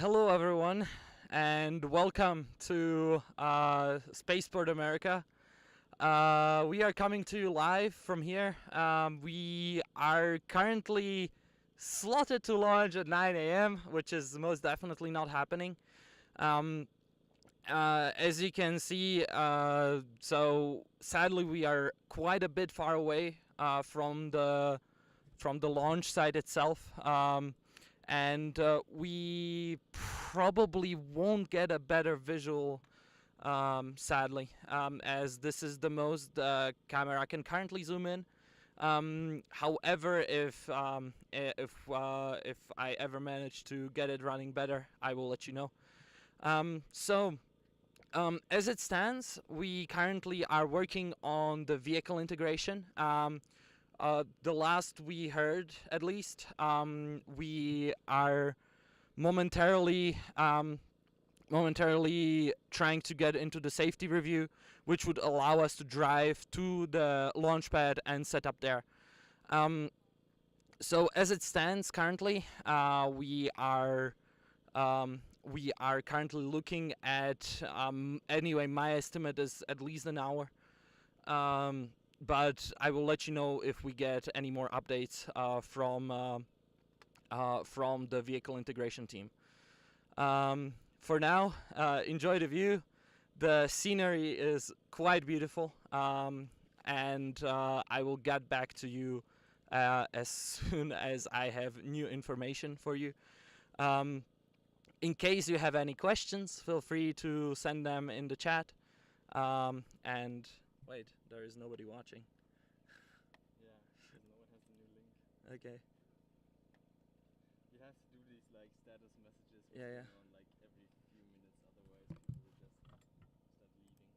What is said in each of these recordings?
Hello, everyone, and welcome to Spaceport America. We are coming to you live from here. We are currently slotted to launch at 9 a.m., which is most definitely not happening. As you can see, so sadly we are quite a bit far away from the launch site itself. And we probably won't get a better visual, sadly, as this is the most camera can currently zoom in. However, if I ever manage to get it running better, I will let you know. As it stands, we currently are working on the vehicle integration. The last we heard, at least, we are momentarily trying to get into the safety review, which would allow us to drive to the launch pad and set up there. So as it stands currently, we are currently looking at, anyway, my estimate is at least an hour. But I will let you know if we get any more updates from the vehicle integration team. For now, enjoy the view. The scenery is quite beautiful, and I will get back to you as soon as I have new information for you. In case you have any questions, feel free to send them in the chat. And wait, there is nobody watching. Yeah, because no one has the new link. Okay. You have to do these like status messages Yeah. on like every few minutes, otherwise people will just start leaving.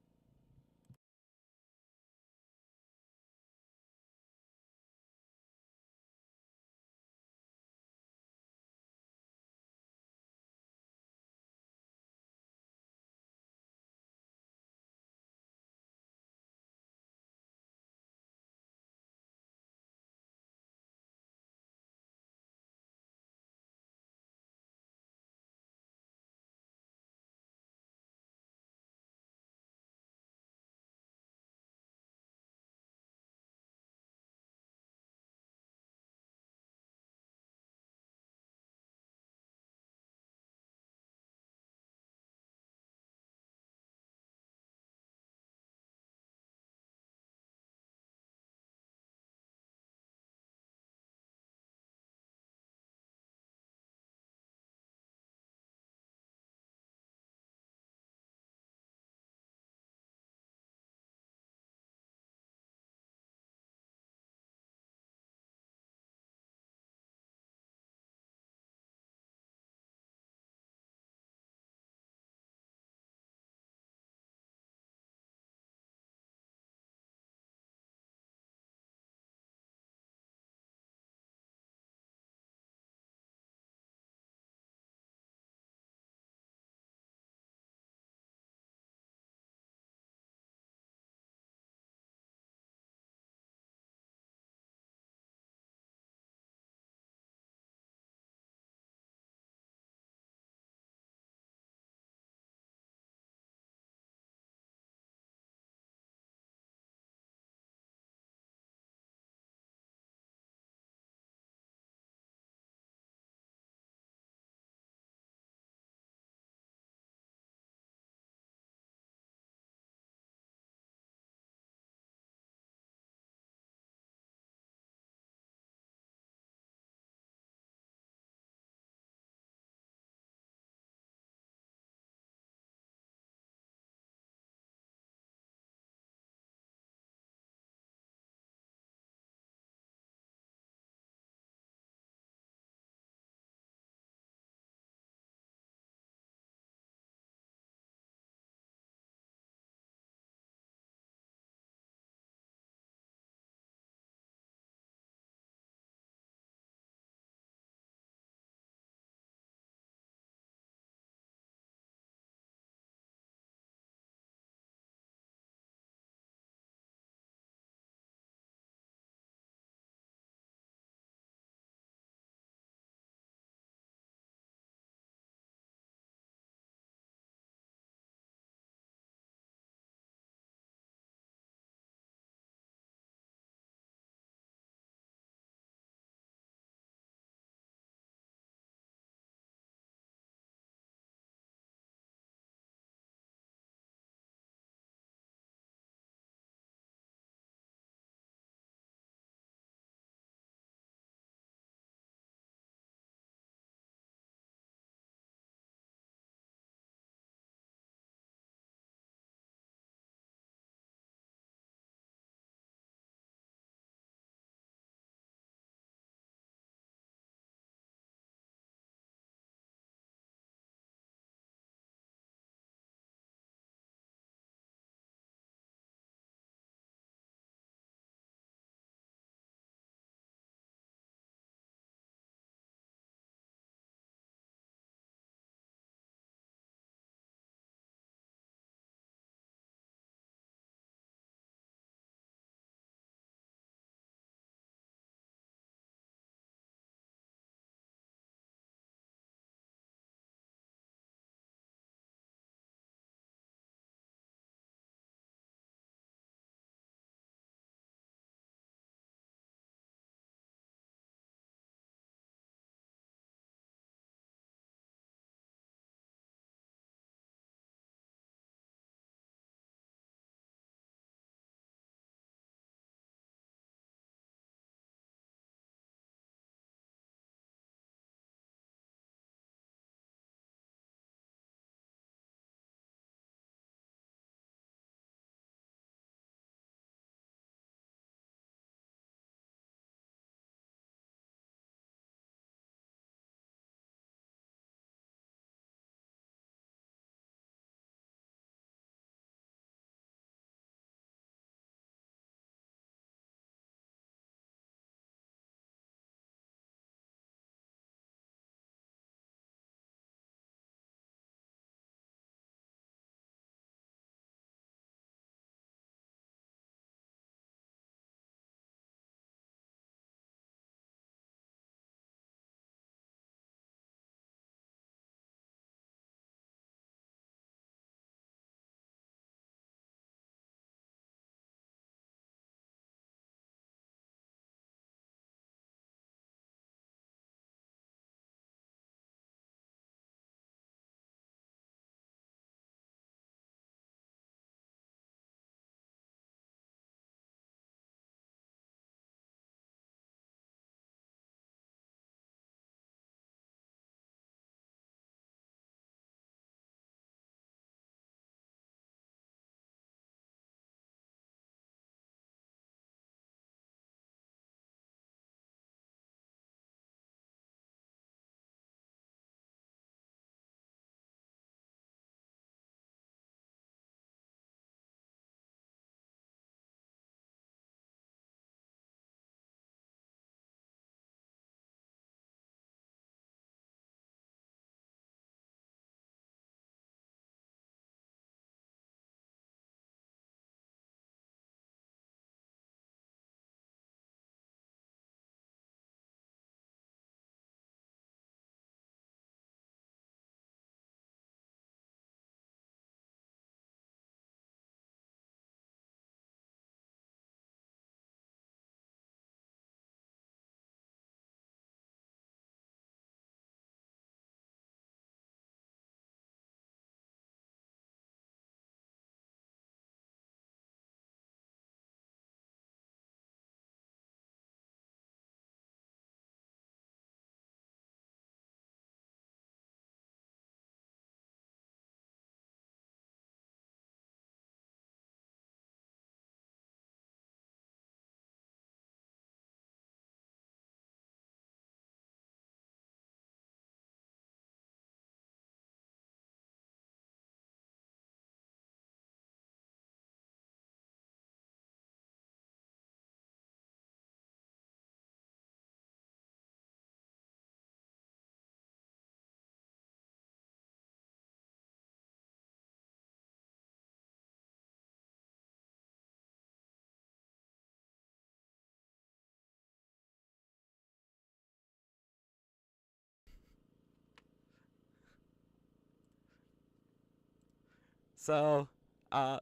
So,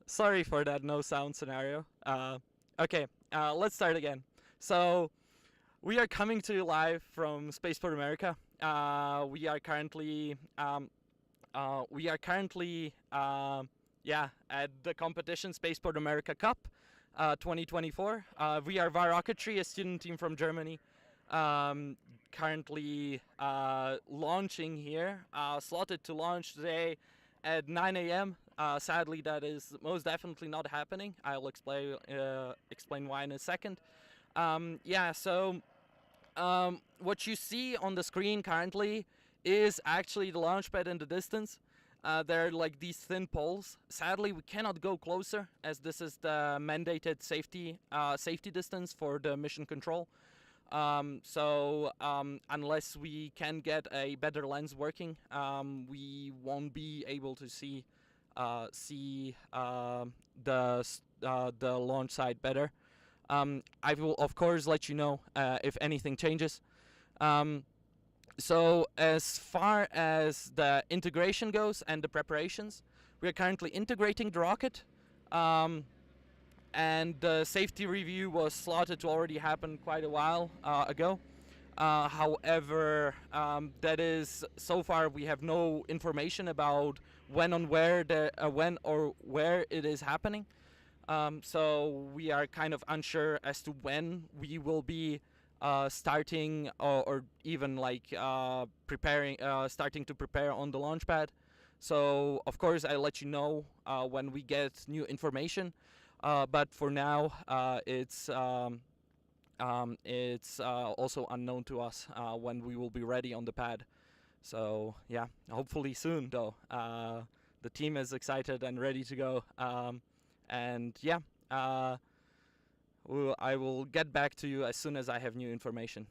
sorry for that no sound scenario. Okay, let's start again. So, we are coming to you live from Spaceport America. We are currently, at the competition Spaceport America Cup, 2024. We are WARR Rocketry, a student team from Germany, currently launching here, slotted to launch today at 9 a.m. Sadly, that is most definitely not happening. I'll explain why in a second. What you see on the screen currently is actually the launch pad in the distance. There are like these thin poles. Sadly, we cannot go closer as this is the mandated safety distance for the mission control. Unless we can get a better lens working, we won't be able to see the launch site better. I will of course let you know if anything changes. So as far as the integration goes and the preparations, we are currently integrating the rocket. And the safety review was slotted to already happen quite a while ago. However, that is so far we have no information about when or where it is happening. So we are kind of unsure as to when we will be starting or even like starting to prepare on the launch pad. So of course I'll let you know when we get new information. But for now, it's also unknown to us when we will be ready on the pad. So yeah, hopefully soon though. The team is excited and ready to go. And yeah, I will get back to you as soon as I have new information.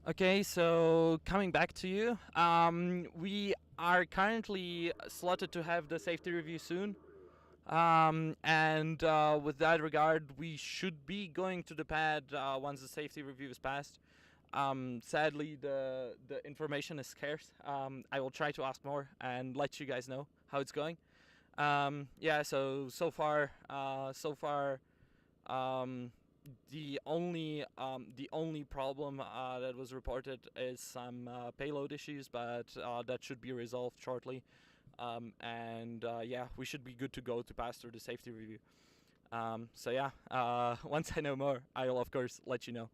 Okay, so coming back to you, we are currently slotted to have the safety review soon. And with that regard, we should be going to the pad once the safety review is passed. Sadly, the information is scarce. I will try to ask more and let you guys know how it's going. Yeah. So far, um, the only problem that was reported is some payload issues, but that should be resolved shortly. And yeah, we should be good to go to pass through the safety review. So yeah, once I know more, I'll of course let you know.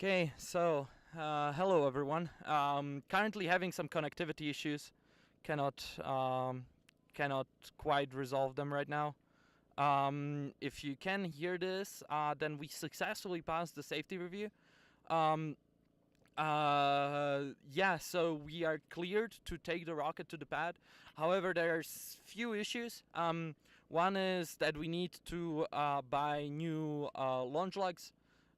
Okay, so hello everyone. Currently having some connectivity issues. Cannot quite resolve them right now. If you can hear this, then we successfully passed the safety review. Um, yeah, so we are cleared to take the rocket to the pad. However, there's few issues. One is that we need to buy new launch lugs,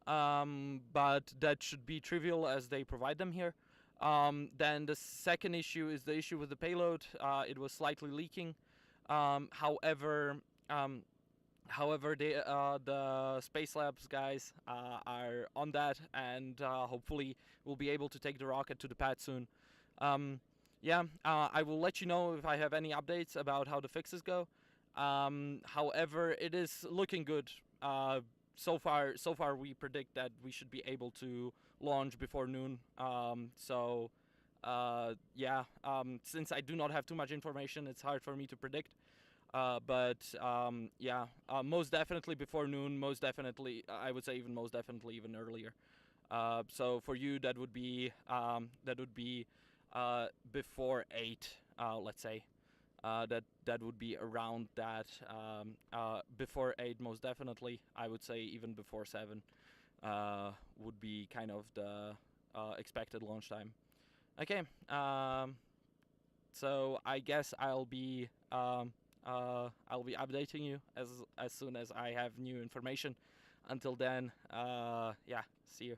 but that should be trivial as they provide them here. Then the second issue is the issue with the payload. It was slightly leaking. However, the Space Labs guys are on that, and hopefully we'll be able to take the rocket to the pad soon. Yeah, I will let you know if I have any updates about how the fixes go. However, it is looking good. So far, we predict that we should be able to launch before noon. Yeah. Since I do not have too much information, it's hard for me to predict. Yeah, most definitely before noon. Most definitely, I would say even most definitely even earlier. So for you, that would be before 8. Let's say that would be around that. Before 8, most definitely. I would say even before 7 would be kind of the expected launch time. Okay. So I guess I'll be updating you as soon as I have new information. Until then, yeah, see you.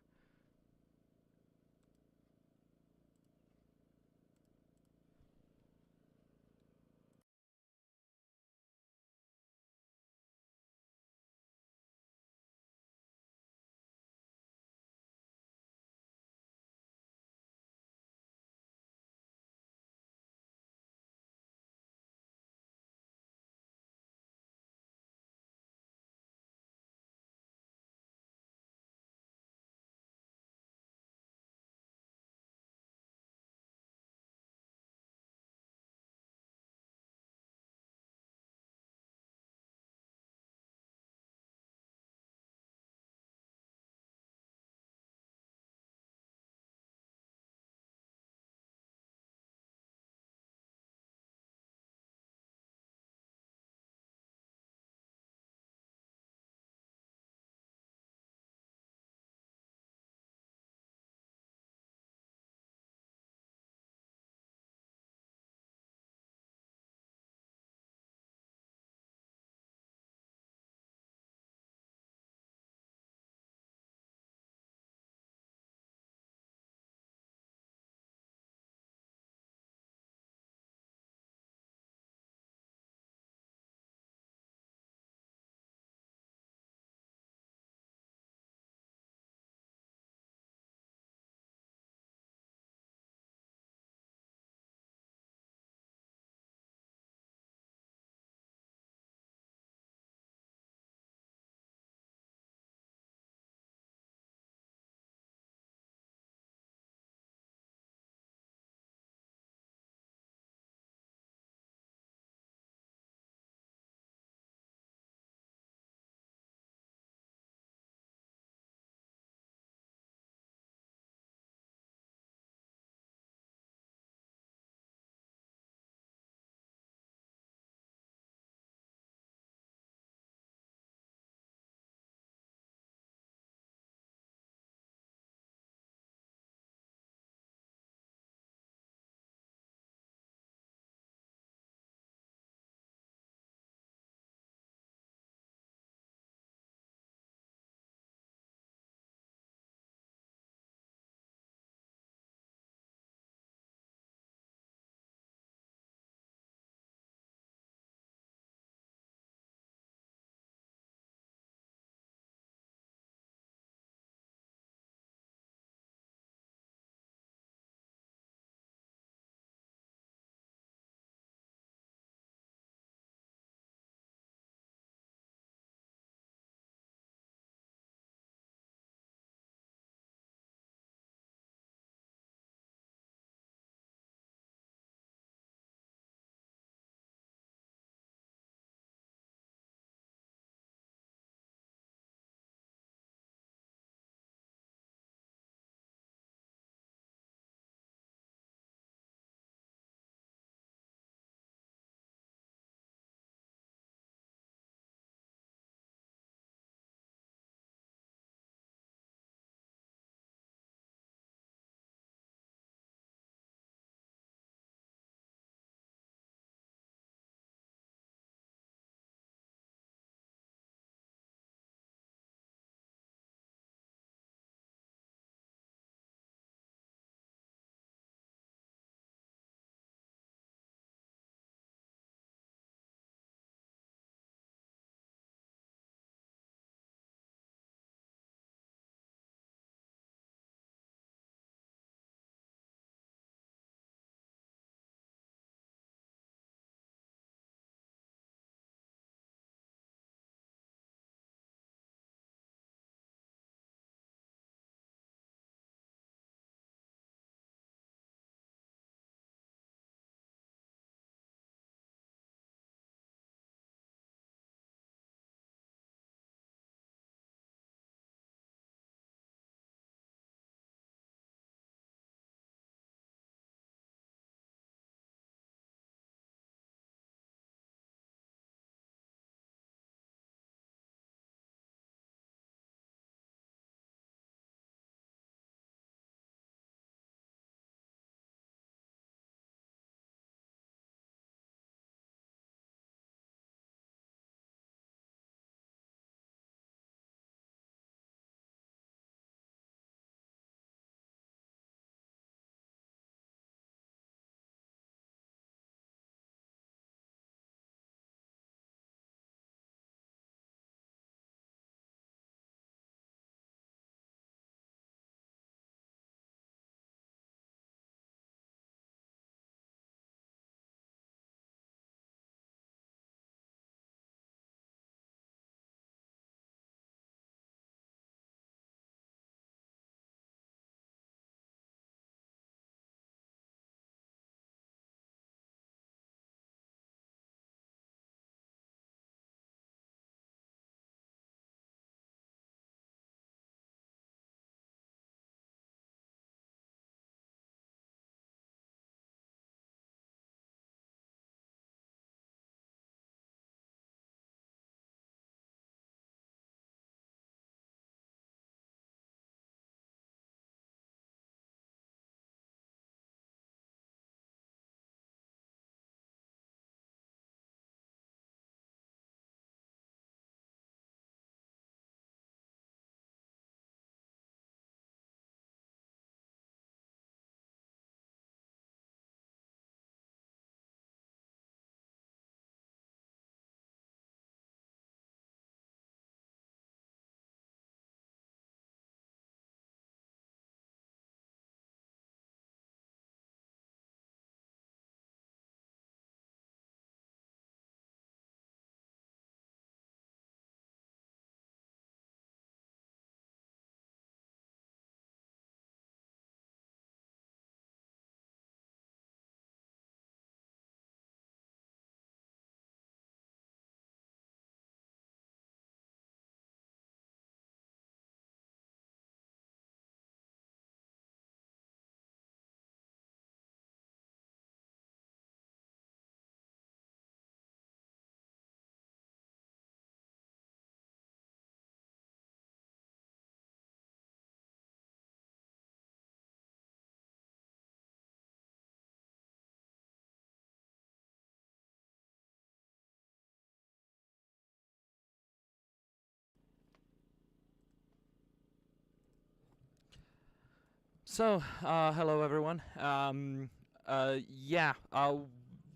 Hello everyone. Yeah.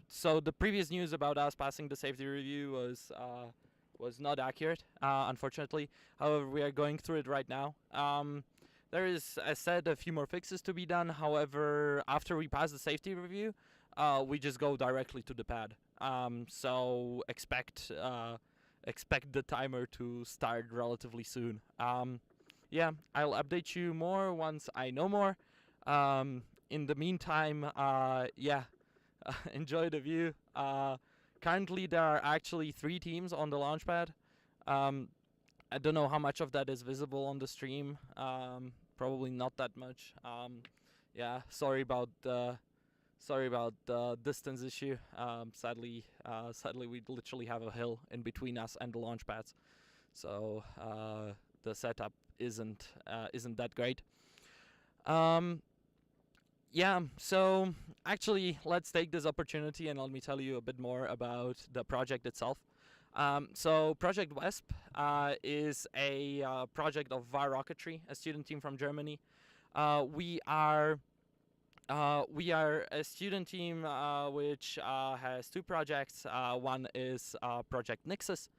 So the previous news about us passing the safety review was not accurate, unfortunately. However, we are going through it right now. There is, as said, a few more fixes to be done. However, after we pass the safety review, we just go directly to the pad. So expect the timer to start relatively soon. Yeah, I'll update you more once I know more. In the meantime, yeah, enjoy the view. Currently, there are actually 3 teams on the launch pad. I don't know how much of that is visible on the stream. Probably not that much. Yeah, sorry about the distance issue. Sadly, we literally have a hill in between us and the launch pads, so the setup isn't that great. Yeah, so actually, let's take this opportunity and let me tell you a bit more about the project itself. So Project WESP is a project of WARR Rocketry, a student team from Germany. We are a student team which has 2 projects. One is Project Nixus.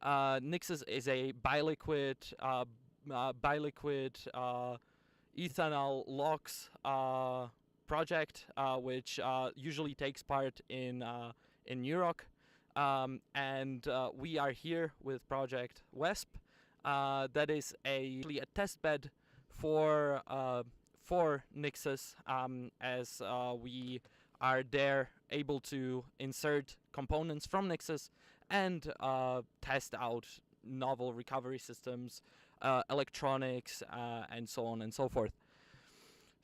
Nixus is a biliquid ethanol logs project, which usually takes part in UROC, and we are here with Project WESP. That is a test bed for Nixus, as we are there able to insert components from Nixus and test out novel recovery systems, electronics, and so on and so forth.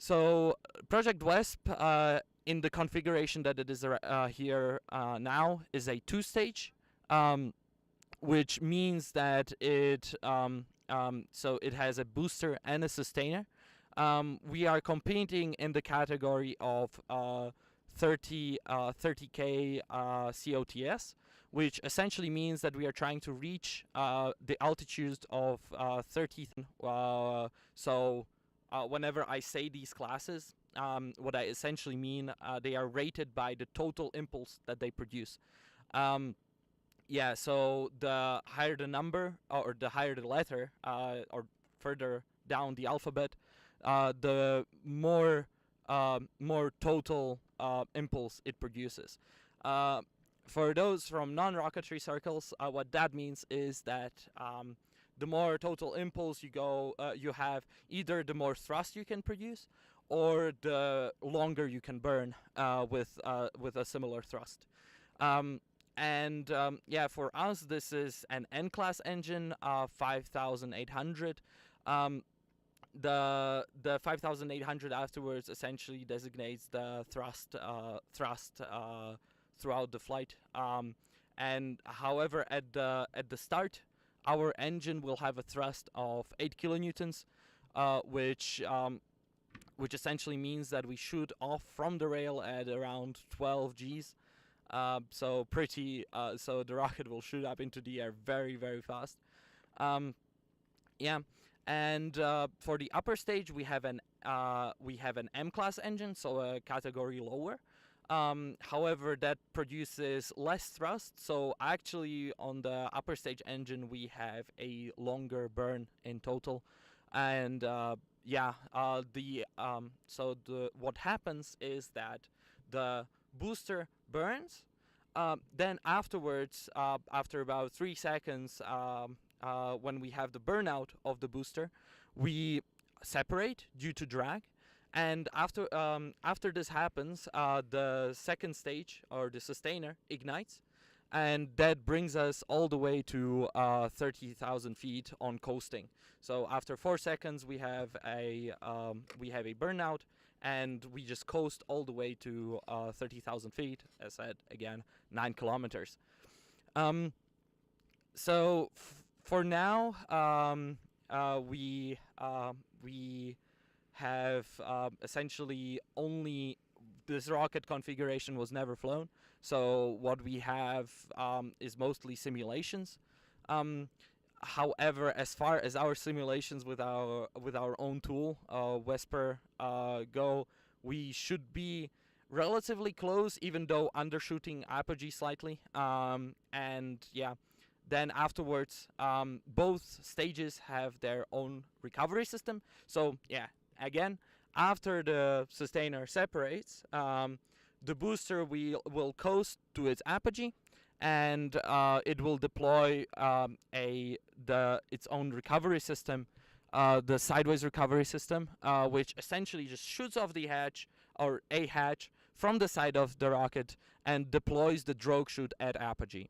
So Project WESP, in the configuration that it is here now, is a 2-stage, which means that it so it has a booster and a sustainer. We are competing in the category of 30K COTS, which essentially means that we are trying to reach the altitudes of 30. Whenever I say these classes, what I essentially mean, they are rated by the total impulse that they produce. Yeah, so the higher the number, or the higher the letter, or further down the alphabet, the more total impulse it produces. For those from non-rocketry circles, what that means is that the more total impulse you have, either the more thrust you can produce, or the longer you can burn with a similar thrust. Yeah, for us, this is an N-class engine, 5800. The 5800 afterwards essentially designates the thrust throughout the flight. And however, at the start, our engine will have a thrust of 8 kilonewtons, which essentially means that we shoot off from the rail at around 12 Gs. So the rocket will shoot up into the air very, very fast. Yeah, and for the upper stage, we have an M-class engine, so a category lower. However, that produces less thrust, so actually on the upper stage engine we have a longer burn in total. And what happens is that the booster burns, then afterwards, after about 3 seconds, when we have the burnout of the booster, we separate due to drag. And after this happens, the second stage, or the sustainer, ignites, and that brings us all the way to 30,000 feet on coasting. So after 4 seconds, we have a burnout, and we just coast all the way to 30,000 feet. As said, again, 9 kilometers. So for now, we have essentially only this rocket configuration was never flown, so what we have is mostly simulations. However, as far as our simulations with our own tool, Wesper, go, we should be relatively close, even though undershooting apogee slightly. And yeah, then afterwards, both stages have their own recovery system. So yeah, again, after the sustainer separates, the booster will coast to its apogee, and it will deploy its own recovery system, the sideways recovery system, which essentially just shoots off the hatch or a hatch from the side of the rocket and deploys the drogue chute at apogee.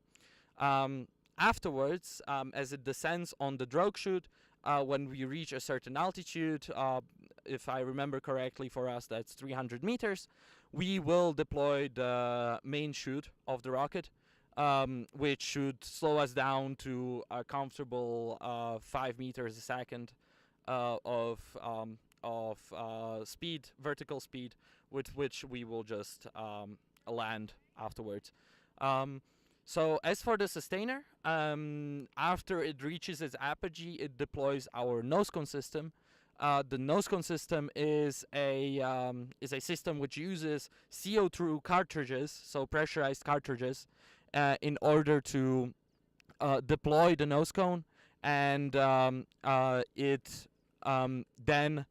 Afterwards, as it descends on the drogue chute, when we reach a certain altitude, if I remember correctly, for us that's 300 meters, we will deploy the main chute of the rocket, which should slow us down to a comfortable 5 meters a second of speed, vertical speed, with which we will just land afterwards. So as for the sustainer, after it reaches its apogee, it deploys our nose cone system. The nose cone system is a system which uses CO2 cartridges, so pressurized cartridges, in order to deploy the nose cone, and it then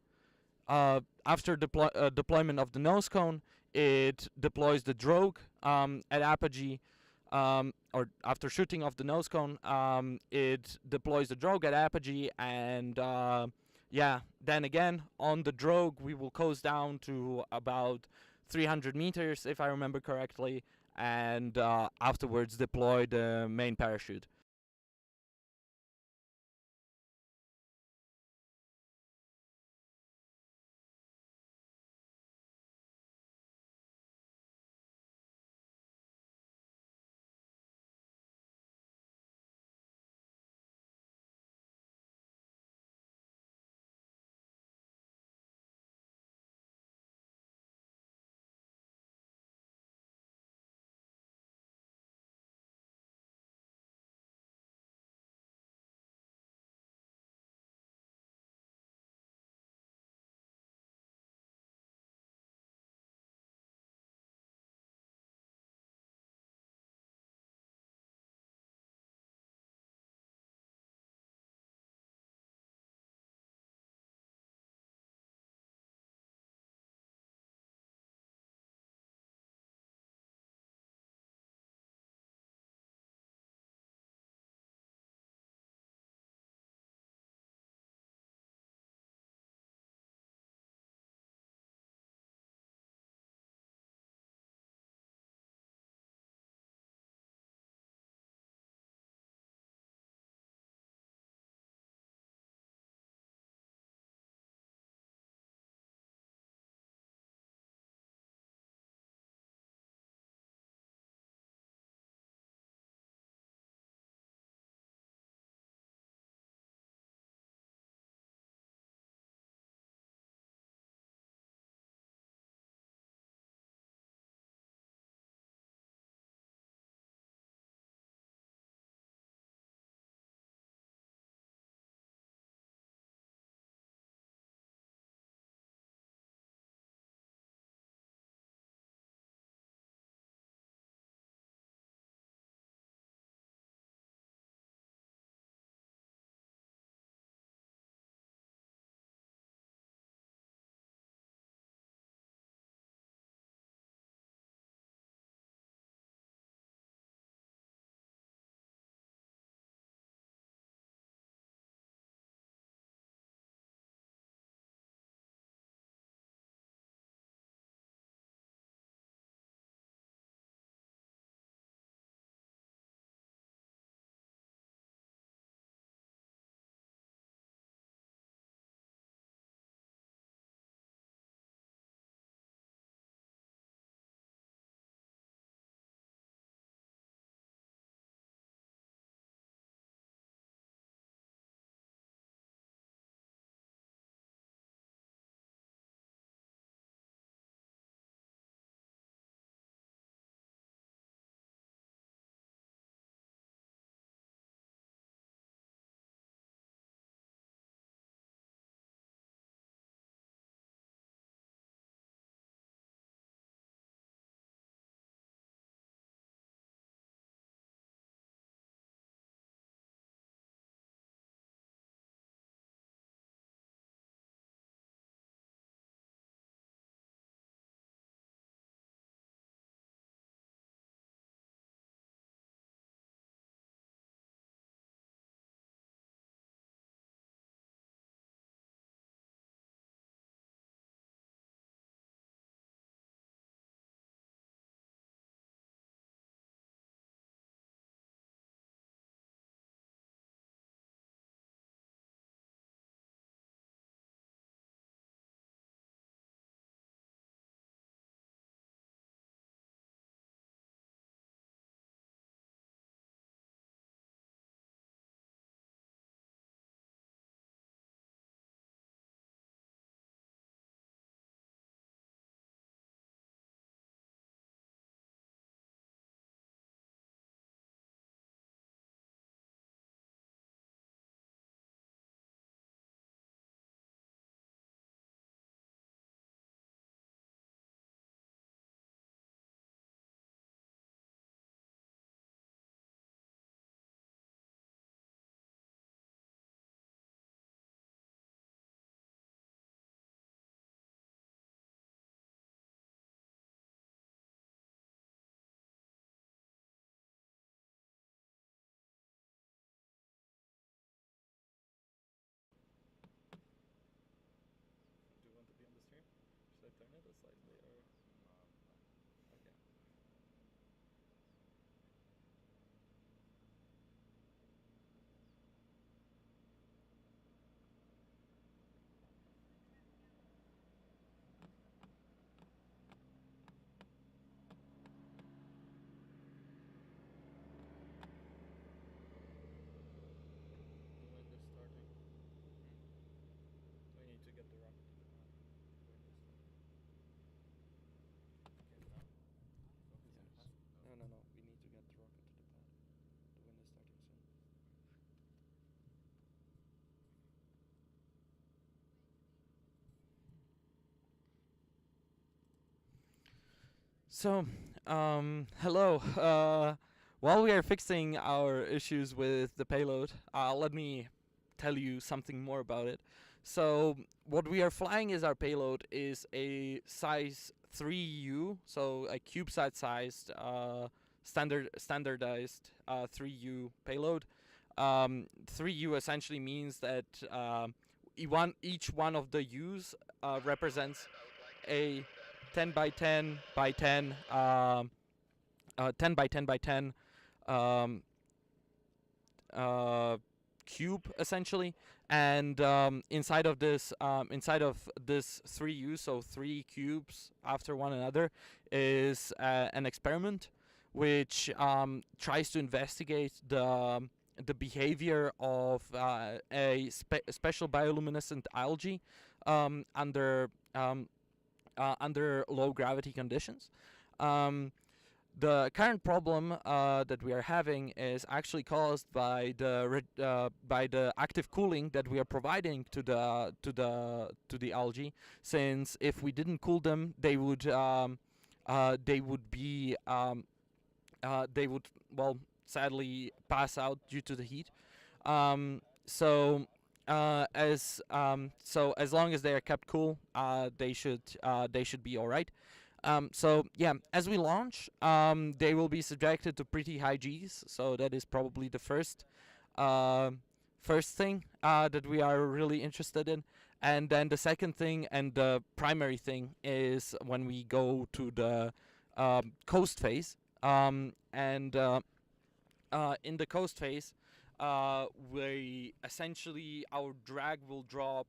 after deployment of the nose cone, it deploys the drogue at apogee. Or after shooting off the nose cone, it deploys the drogue at apogee, and yeah, then again on the drogue we will coast down to about 300 meters, if I remember correctly, and afterwards deploy the main parachute. So, hello. While we are fixing our issues with the payload, let me tell you something more about it. So, what we are flying as our payload is a size 3U, so a CubeSat sized, standardized 3U payload. 3U essentially means that each one of the U's represents a 10 by 10 by 10 10 by 10 by 10 um, cube essentially, and inside of this 3U, so three cubes after one another, is an experiment which tries to investigate the behavior of special bioluminescent algae under low gravity conditions. The current problem that we are having is actually caused by the active cooling that we are providing to the algae. Since if we didn't cool them, they would be they would, well, sadly pass out due to the heat. So as long as they are kept cool, they should be all right. So yeah, as we launch, they will be subjected to pretty high Gs. So that is probably the uh, first thing that we are really interested in. And then the second thing and the primary thing is when we go to the coast phase. And In the coast phase, we essentially, our drag will drop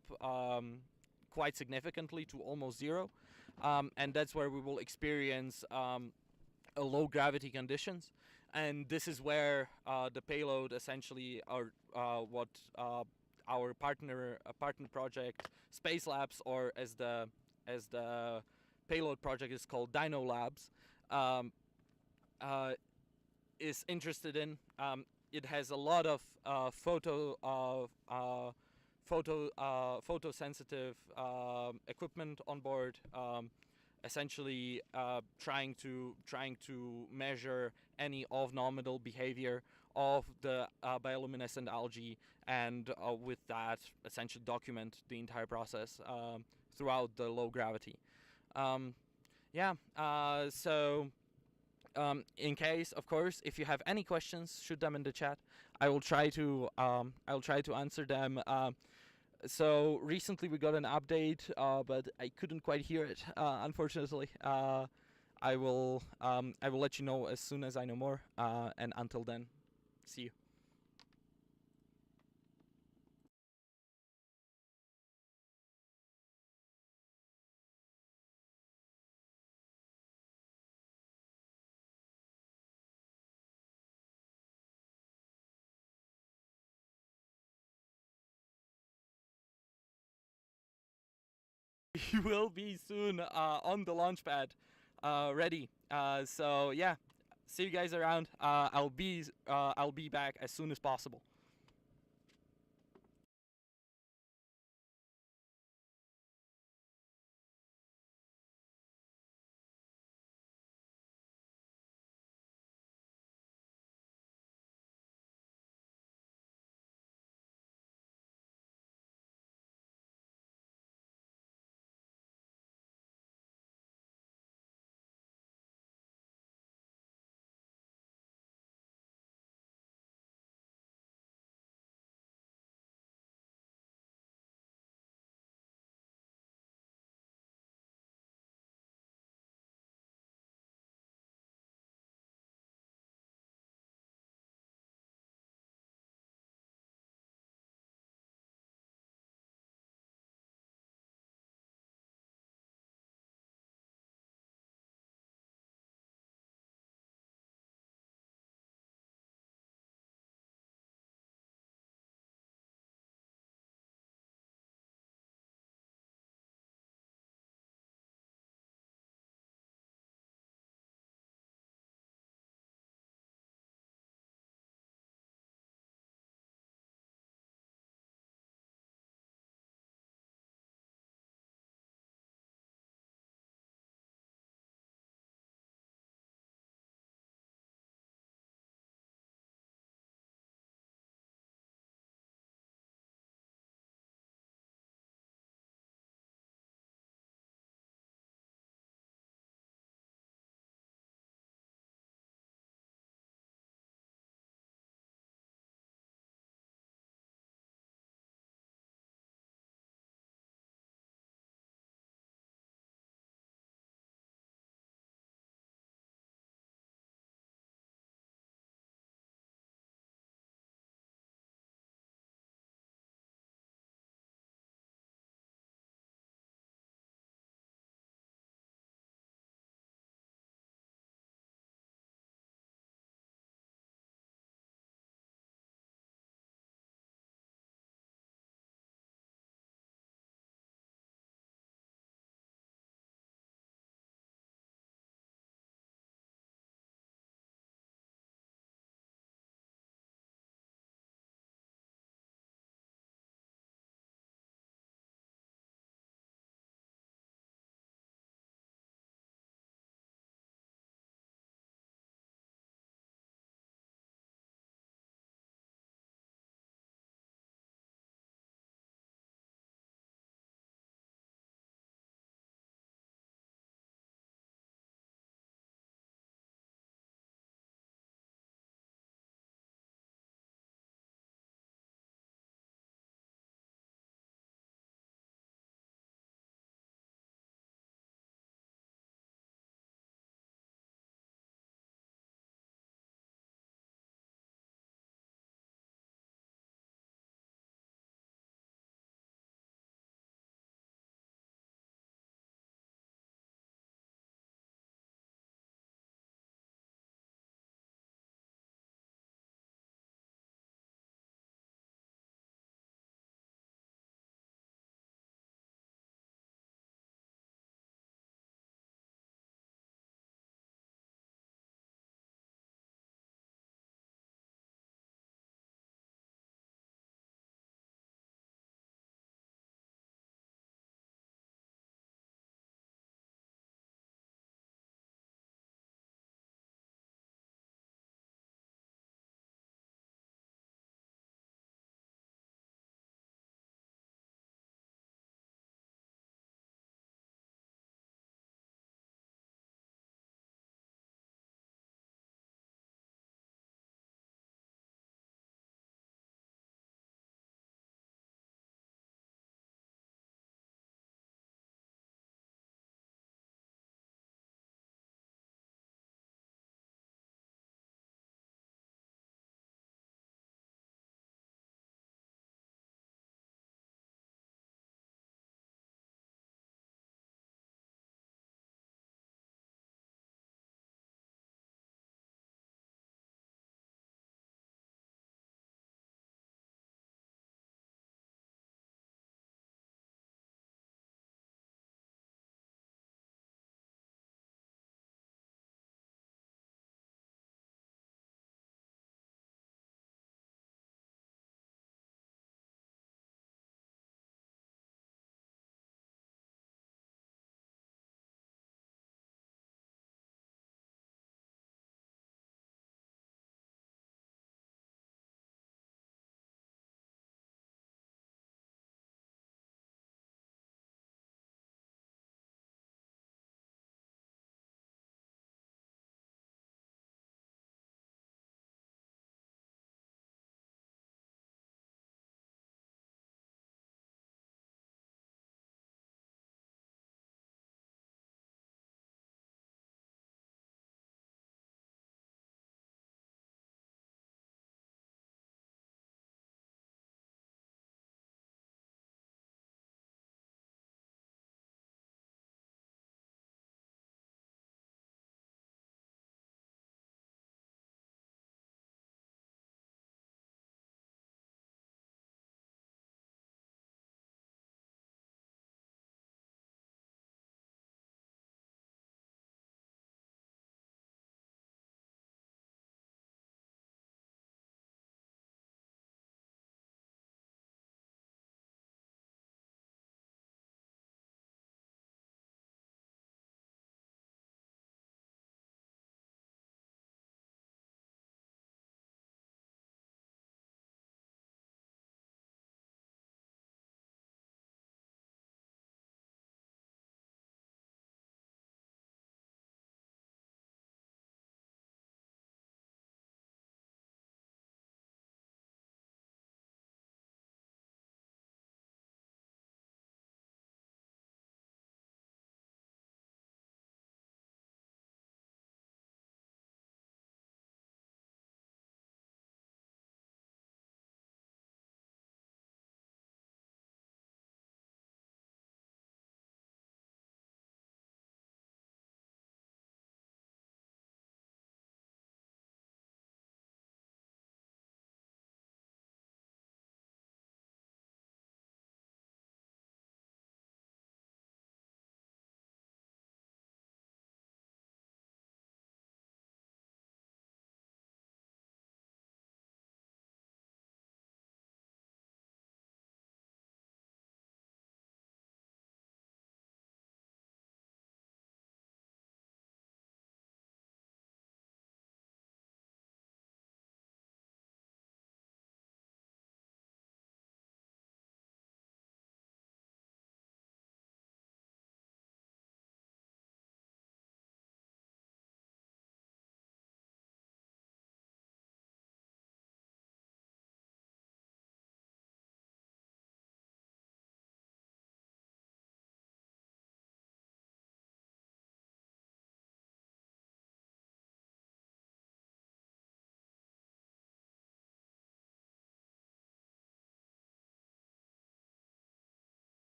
quite significantly to almost zero, and that's where we will experience a low gravity conditions, and this is where the payload essentially, or what our partner project Space Labs, or as the payload project is called, Dino Labs, um, uh, is interested in. It has a lot of photo sensitive equipment on board, essentially trying to measure any off nominal behavior of the bioluminescent algae, and with that essentially document the entire process throughout the low gravity. Um, yeah. In case, of course, if you have any questions, shoot them in the chat. I will try to answer them. So recently we got an update, but I couldn't quite hear it, unfortunately. I will let you know as soon as I know more. And until then, see you. You will be soon on the launch pad, ready. So yeah, see you guys around. I'll be back as soon as possible.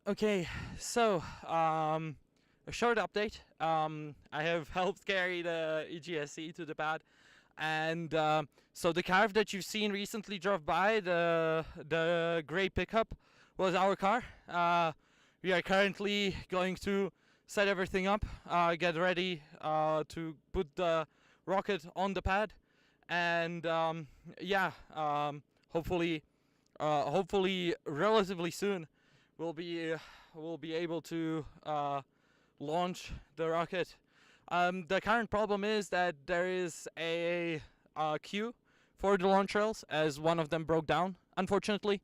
Okay, so a short update. I have helped carry the EGSC to the pad, and so the car that you've seen recently drove by, the gray pickup, was our car. We are currently going to set everything up, get ready to put the rocket on the pad, and yeah, hopefully, hopefully relatively soon, we'll be able to launch the rocket. The current problem is that there is a queue for the launch rails, as one of them broke down, unfortunately.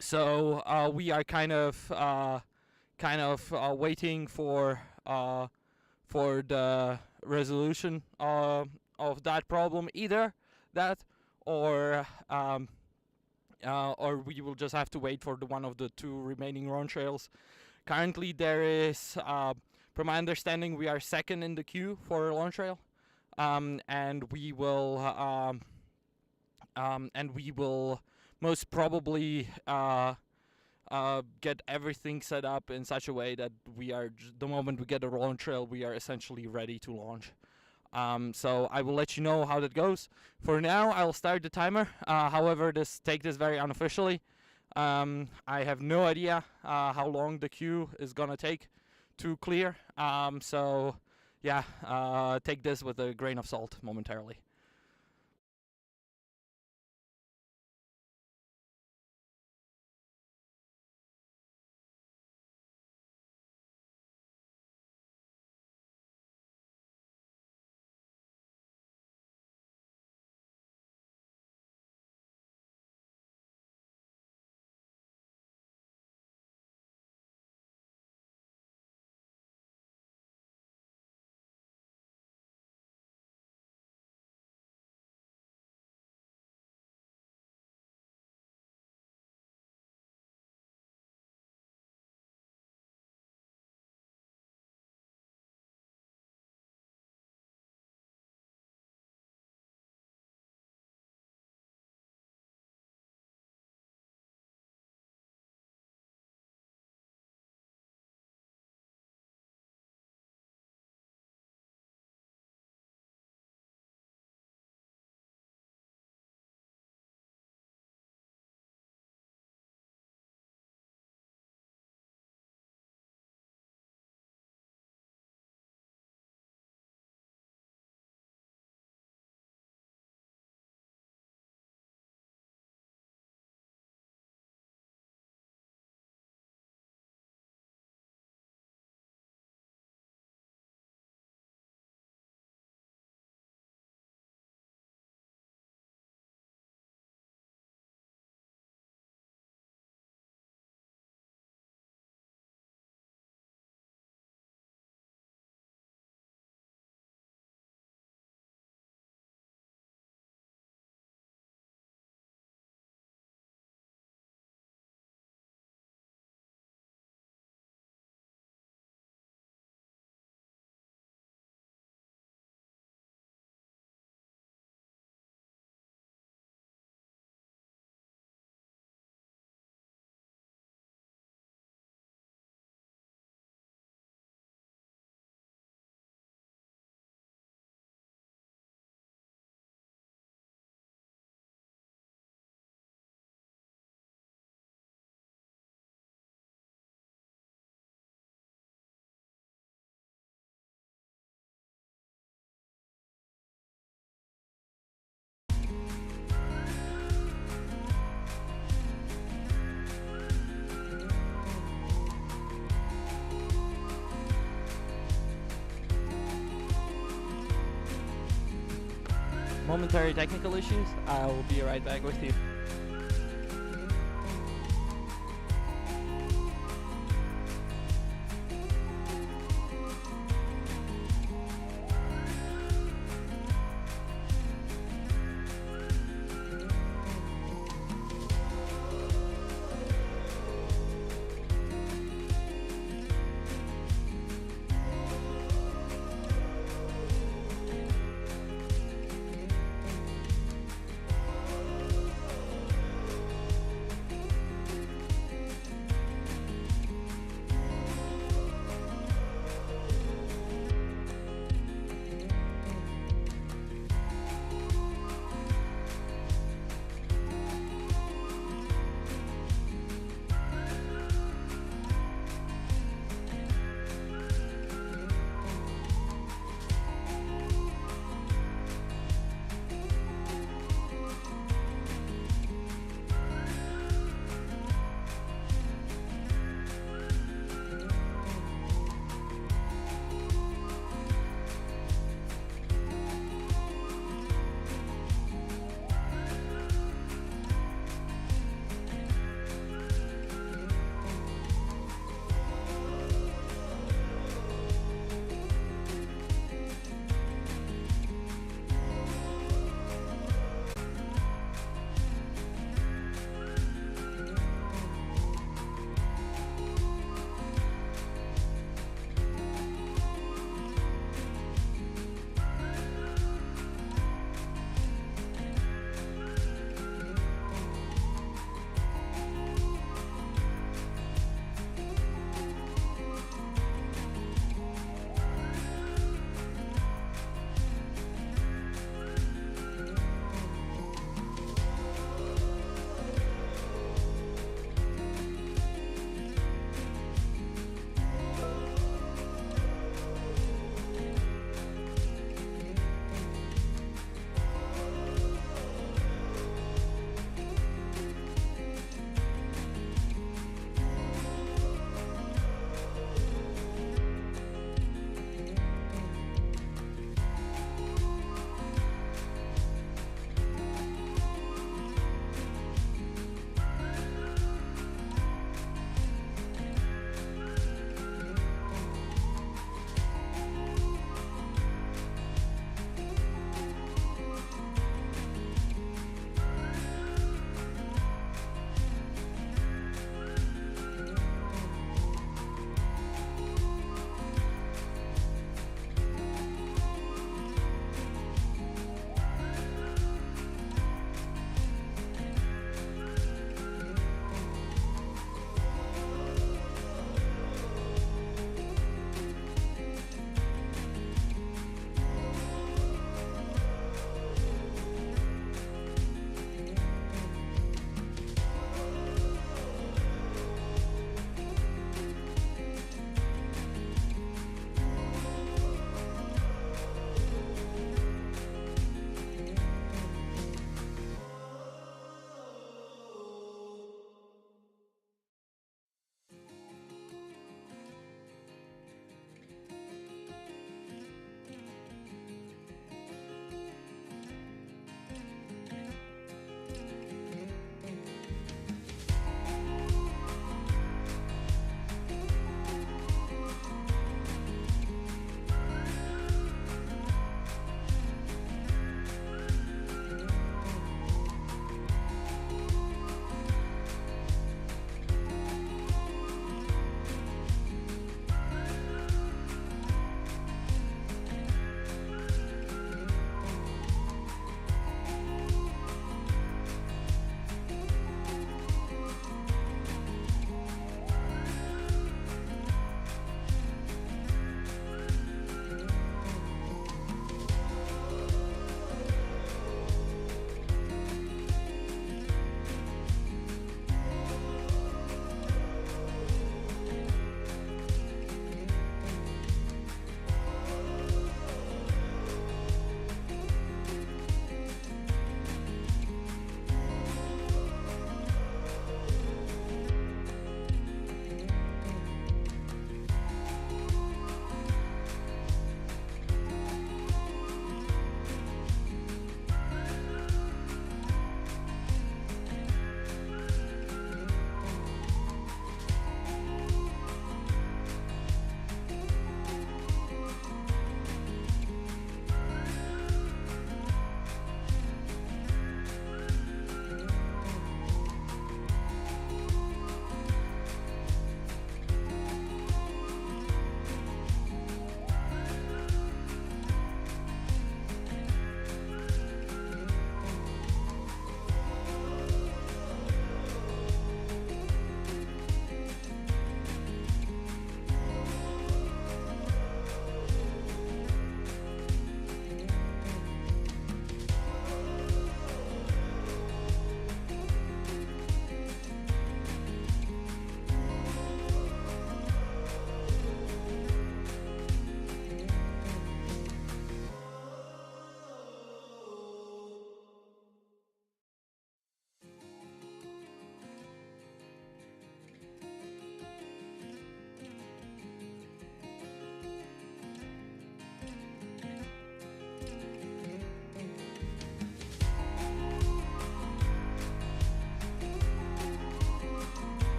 So we are kind of waiting for the resolution of that problem. Either that, or we will just have to wait for the one of the two remaining launch rails. Currently, there is, from my understanding, we are second in the queue for a launch rail, and we will most probably get everything set up in such a way that we are the moment we get a launch rail, we are essentially ready to launch. So I will let you know how that goes. For now, I will start the timer. However, take this very unofficially. I have no idea how long the queue is gonna take to clear. So yeah, take this with a grain of salt momentarily. Momentary technical issues. I will be right back with you.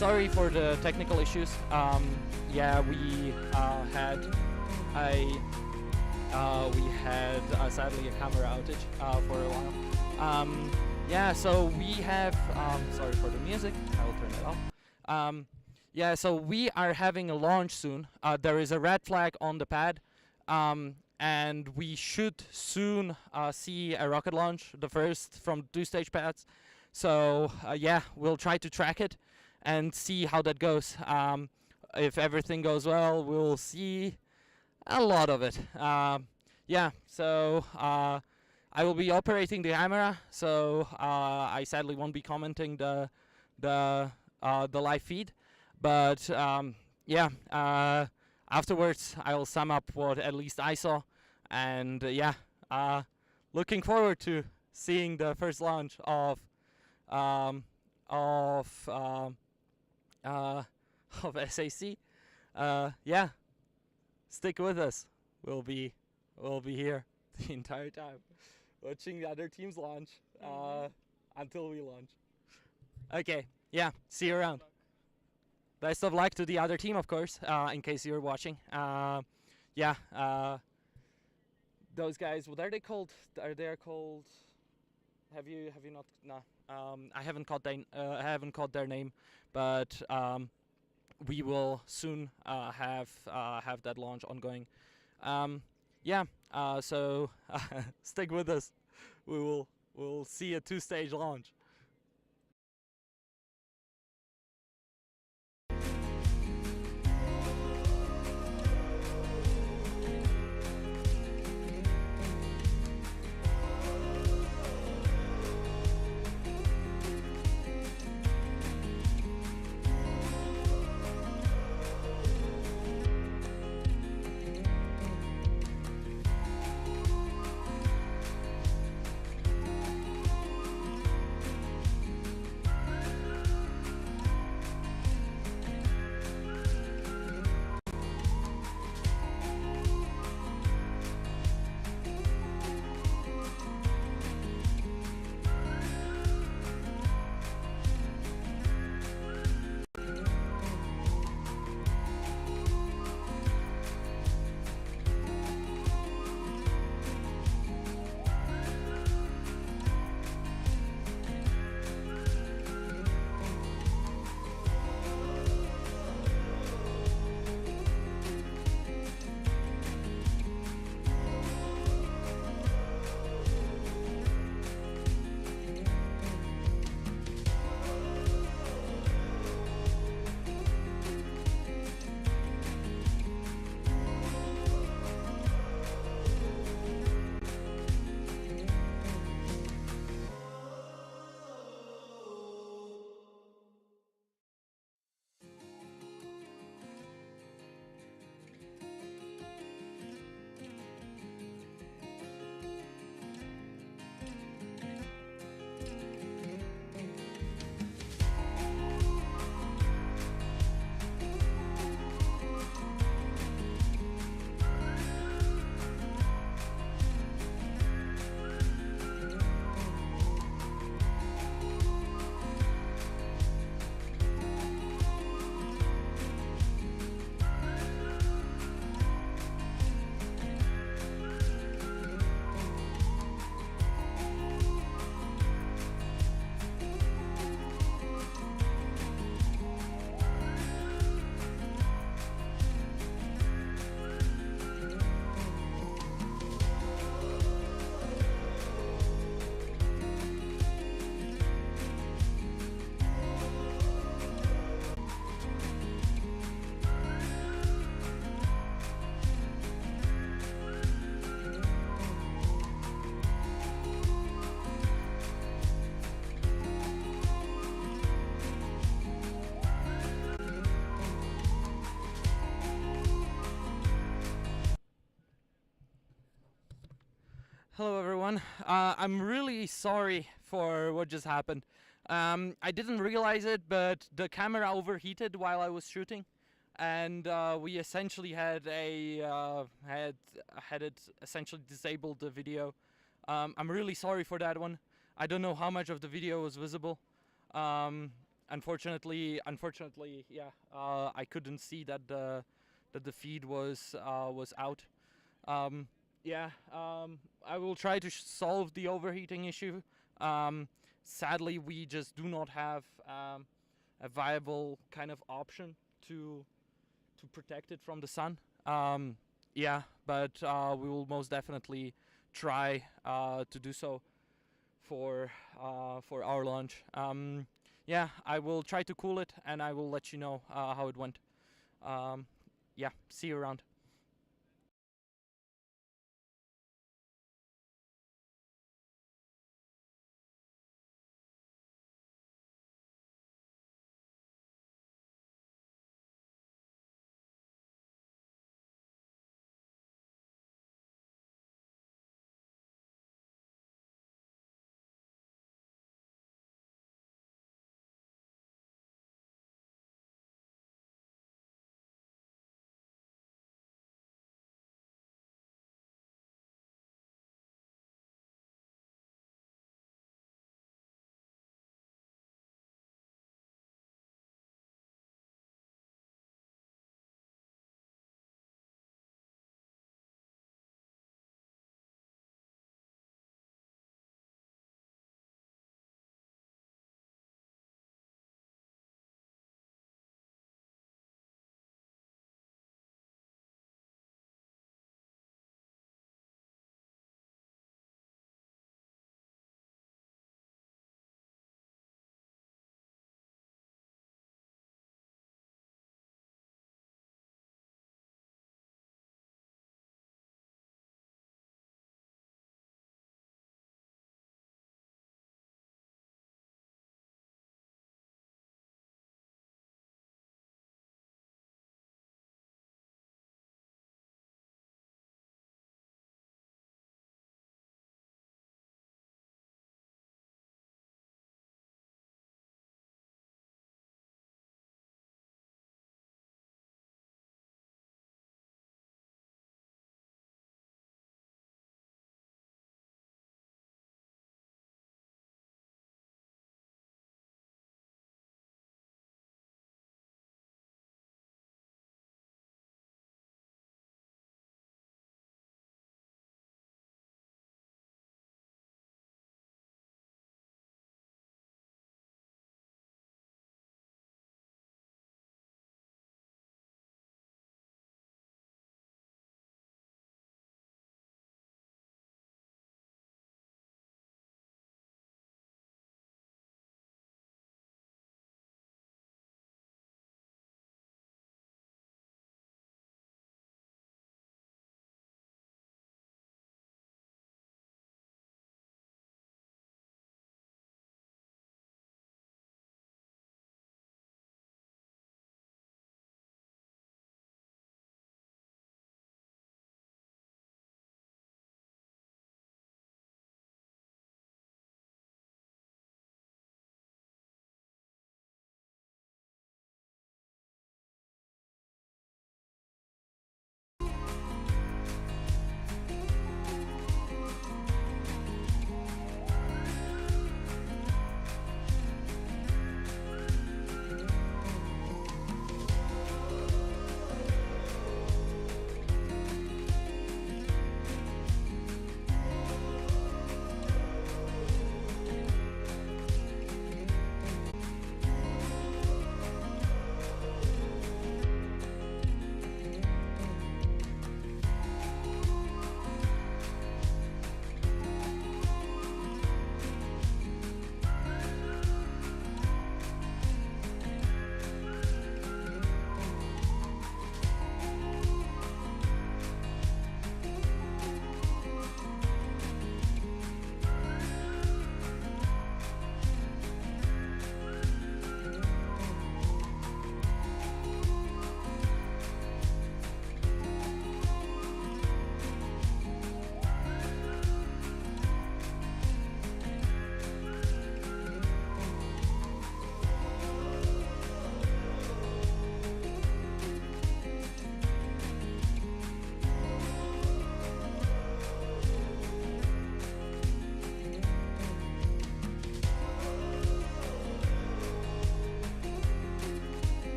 sorry for the technical issues. Yeah, we had sadly a camera outage for a while. Yeah, so we have. Sorry for the music. I will turn it off. Yeah, so we are having a launch soon. There is a red flag on the pad, and we should soon see a rocket launch, the first from 2-stage pads. So yeah, we'll try to track it and see how that goes. If everything goes well, we'll see a lot of it. Yeah, so I will be operating the camera, so I sadly won't be commenting the live feed. But yeah, afterwards I will sum up what at least I saw, and yeah, looking forward to seeing the first launch of SAC. Yeah, stick with us. We'll be here the entire time, watching the other teams launch until we launch. Okay, yeah, see you around. Best of luck to the other team, of course, in case you're watching. Yeah, those guys, what are they called? Are they called? Have you not? No, I haven't caught their name, but we will soon have that launch ongoing. Yeah, so stick with us. We'll see a 2-stage launch. Hello everyone. I'm really sorry for what just happened. I didn't realize it, but the camera overheated while I was shooting, and we essentially had it essentially disabled the video. I'm really sorry for that one. I don't know how much of the video was visible. unfortunately, yeah, I couldn't see that the feed was out. Um, yeah, I will try to solve the overheating issue. Sadly, we just do not have a viable kind of option to protect it from the sun. Yeah, but we will most definitely try to do so for our launch. Yeah, I will try to cool it, and I will let you know how it went. Um, yeah, see you around.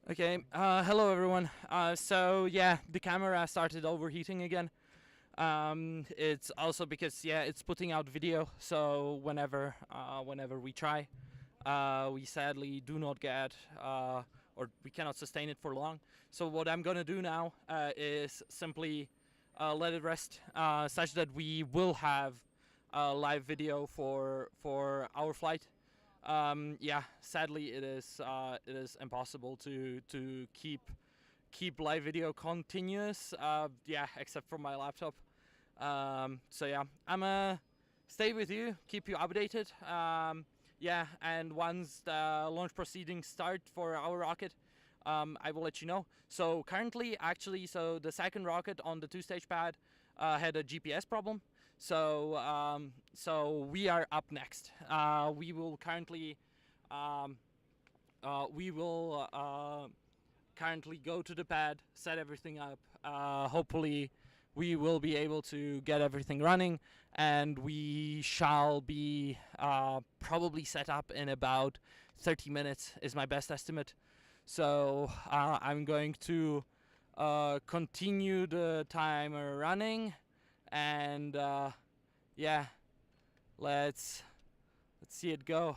Okay, hello everyone. So yeah, the camera started overheating again. It's also because yeah, it's putting out video. So whenever we try, we sadly do not get or we cannot sustain it for long. So what I'm gonna do now is simply let it rest, such that we will have live video for our flight. Yeah, sadly it is impossible to keep live video continuous. Yeah, except for my laptop. So yeah, I'm stay with you, keep you updated. Yeah, and once the launch proceedings start for our rocket, I will let you know. So currently, actually, so the second rocket on the two-stage pad had a GPS problem. So we are up next. We will currently um, we will currently go to the pad, set everything up. Hopefully, we will be able to get everything running, and we shall be probably set up in about 30 minutes, is my best estimate. So I'm going to continue the timer running, and yeah, let's see it go.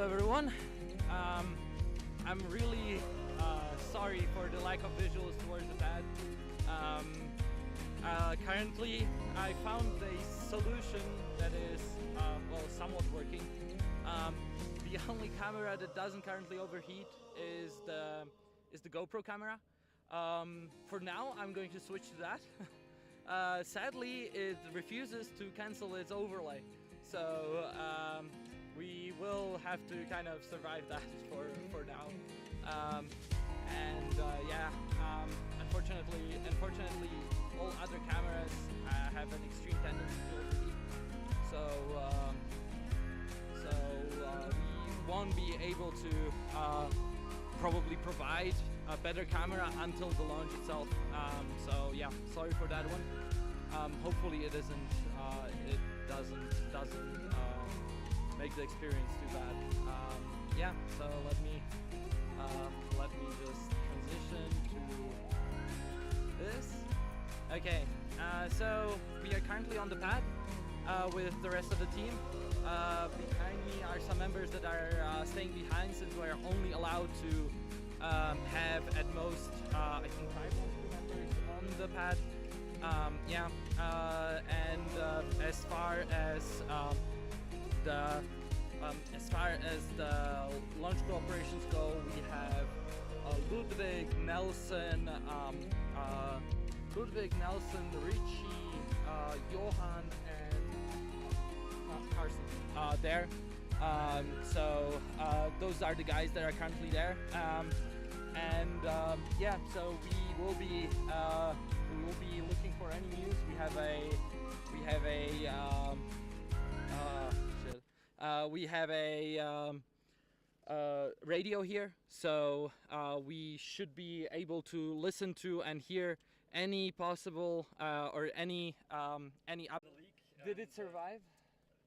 Hello everyone. I'm really sorry for the lack of visuals towards the pad. Currently I found a solution that is well, somewhat working. The only camera that doesn't currently overheat is the GoPro camera. For now I'm going to switch to that. Sadly it refuses to cancel its overlay, so we will have to kind of survive that for now. Unfortunately, all other cameras have an extreme tendency to overheat. So we won't be able to probably provide a better camera until the launch itself. So yeah, sorry for that one. Hopefully it doesn't make the experience too bad. Yeah, so let me just transition to this. Okay, so we are currently on the pad with the rest of the team. Behind me are some members that are staying behind, since we are only allowed to have at most I think 5 members on the pad. As far as the launch crew operations go, we have Ludwig, Nelson, Richie, Johan, and Carson there. Those are the guys that are currently there. Yeah, so we will be looking for any news. We have a radio here, so we should be able to listen to and hear any possible or any leak. Did it survive?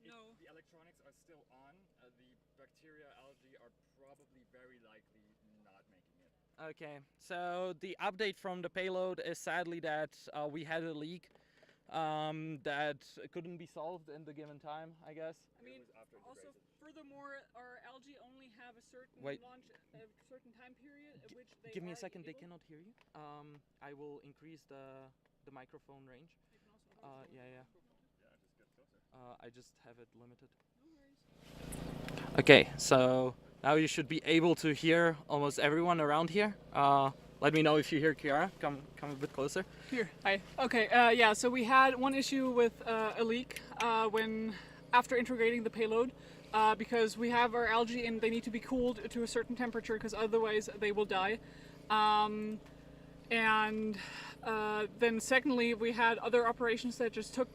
No. The electronics are still on. The bacteria, algae are probably very likely not making it. Okay, so the update from the payload is sadly that we had a leak that couldn't be solved in the given time, I guess. I mean, also, furthermore, our algae only have a certain launch, a certain time period at which they Give me a are second, they able- cannot hear you. I will increase the microphone range. They can also Yeah. Yeah, just get closer. I just have it limited. No worries. Okay, so now you should be able to hear almost everyone around here. Let me know if you hear Kiara. Come a bit closer. Here, hi. Okay, yeah, so we had one issue with a leak after integrating the payload, because we have our algae and they need to be cooled to a certain temperature because otherwise they will die. Then secondly, we had other operations that just took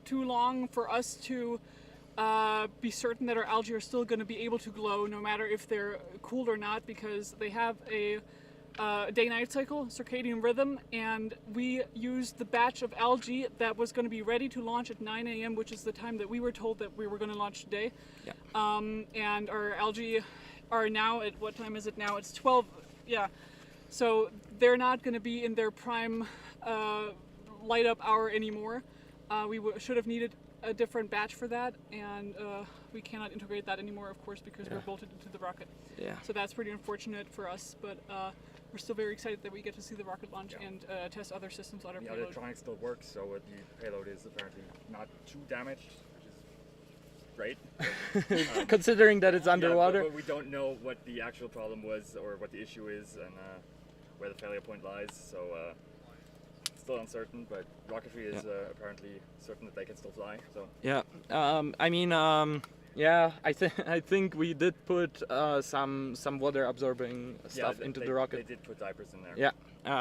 too long for us to be certain that our algae are still going to be able to glow no matter if they're cooled or not, because they have a day-night cycle, circadian rhythm, and we used the batch of algae that was going to be ready to launch at 9 a.m., which is the time that we were told that we were going to launch today. Yeah. And our algae are now at, what time is it now? It's 12, yeah. So they're not going to be in their prime light up hour anymore. We should have needed a different batch for that, and we cannot integrate that anymore, of course, because we're bolted into the rocket. Yeah. So that's pretty unfortunate for us, but we're still very excited that we get to see the rocket launch and test other systems on our The payload. electronics still work, so the payload is apparently not too damaged, which is great. Considering that it's underwater. But we don't know what the actual problem was or what the issue is and where the failure point lies, so still uncertain, but rocketry is apparently certain that they can still fly. So Yeah. I think we did put some water absorbing stuff into the rocket. They did put diapers in there. Yeah.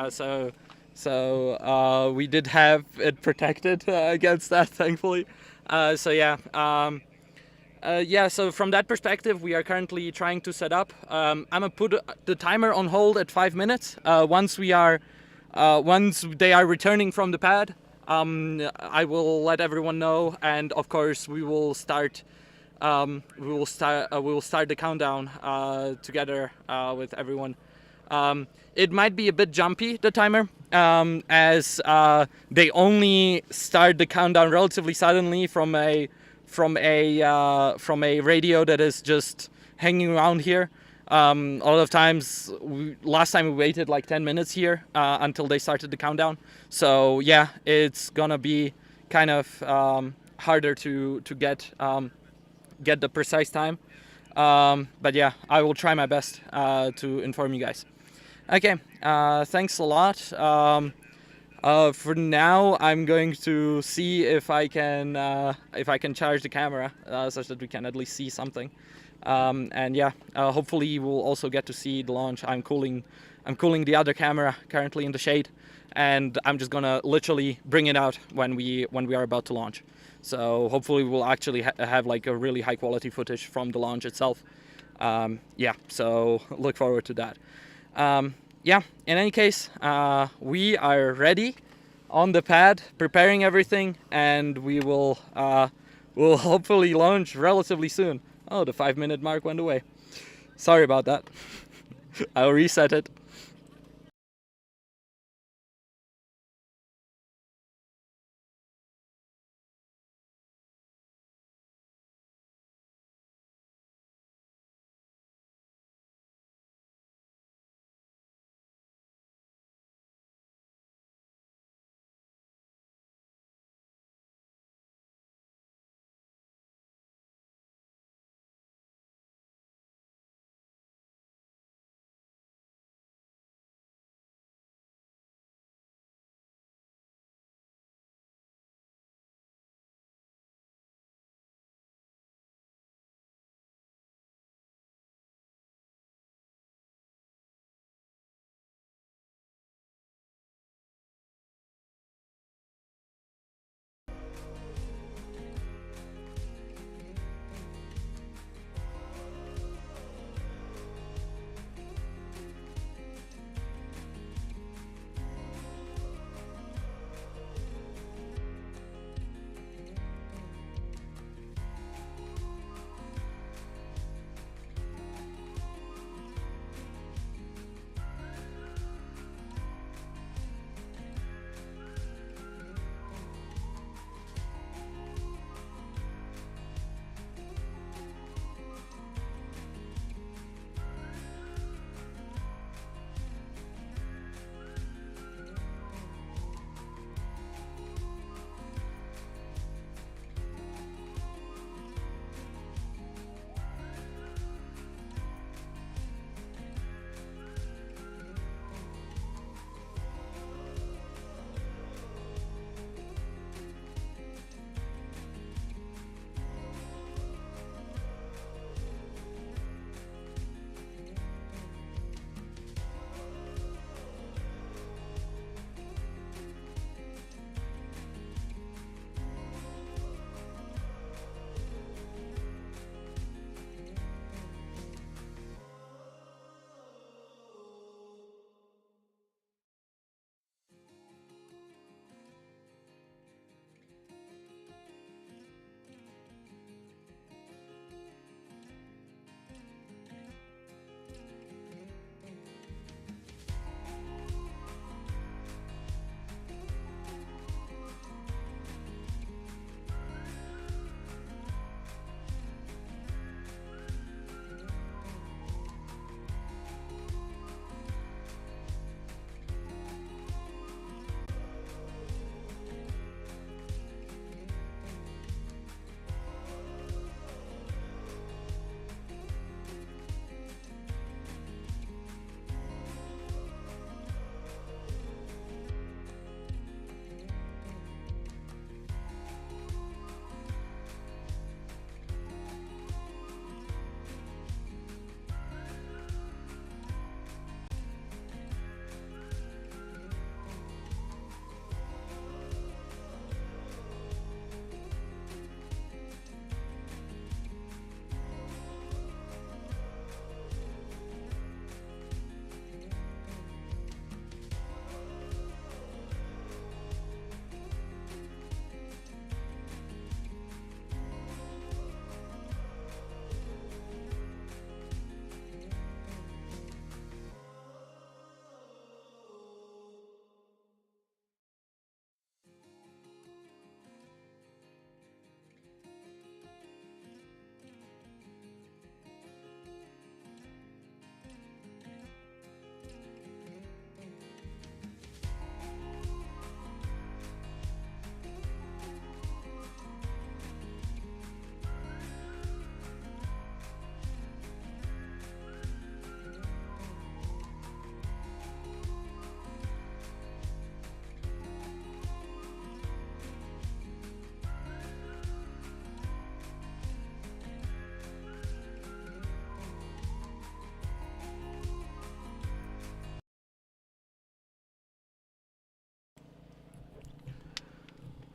So we did have it protected against that, thankfully. So from that perspective, we are currently trying to set up. I'm gonna put the timer on hold at 5 minutes. Once they are returning from the pad, I will let everyone know, and of course we will start. We will start the countdown together with everyone. It might be a bit jumpy, the timer, as they only start the countdown relatively suddenly from a radio that is just hanging around here. A lot of times, last time we waited like 10 minutes here until they started the countdown. So yeah, it's gonna be kind of harder to get the precise time. But yeah, I will try my best to inform you guys. Okay, thanks a lot. For now, I'm going to see if I can charge the camera such that we can at least see something. And yeah, hopefully we'll also get to see the launch. I'm cooling the other camera currently in the shade, and I'm just gonna literally bring it out when we are about to launch. So hopefully we'll actually have like a really high quality footage from the launch itself. Yeah, so look forward to that. Yeah, in any case, we are ready on the pad, preparing everything, and we will we'll hopefully launch relatively soon. Oh, the 5-minute mark went away. Sorry about that. I'll reset it.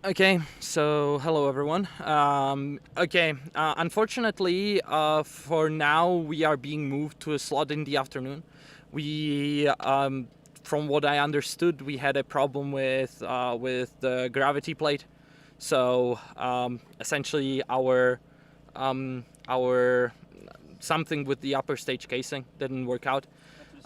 Okay, so hello everyone. Unfortunately, for now we are being moved to a slot in the afternoon. We, from what I understood, we had a problem with the gravity plate. So essentially, our something with the upper stage casing didn't work out.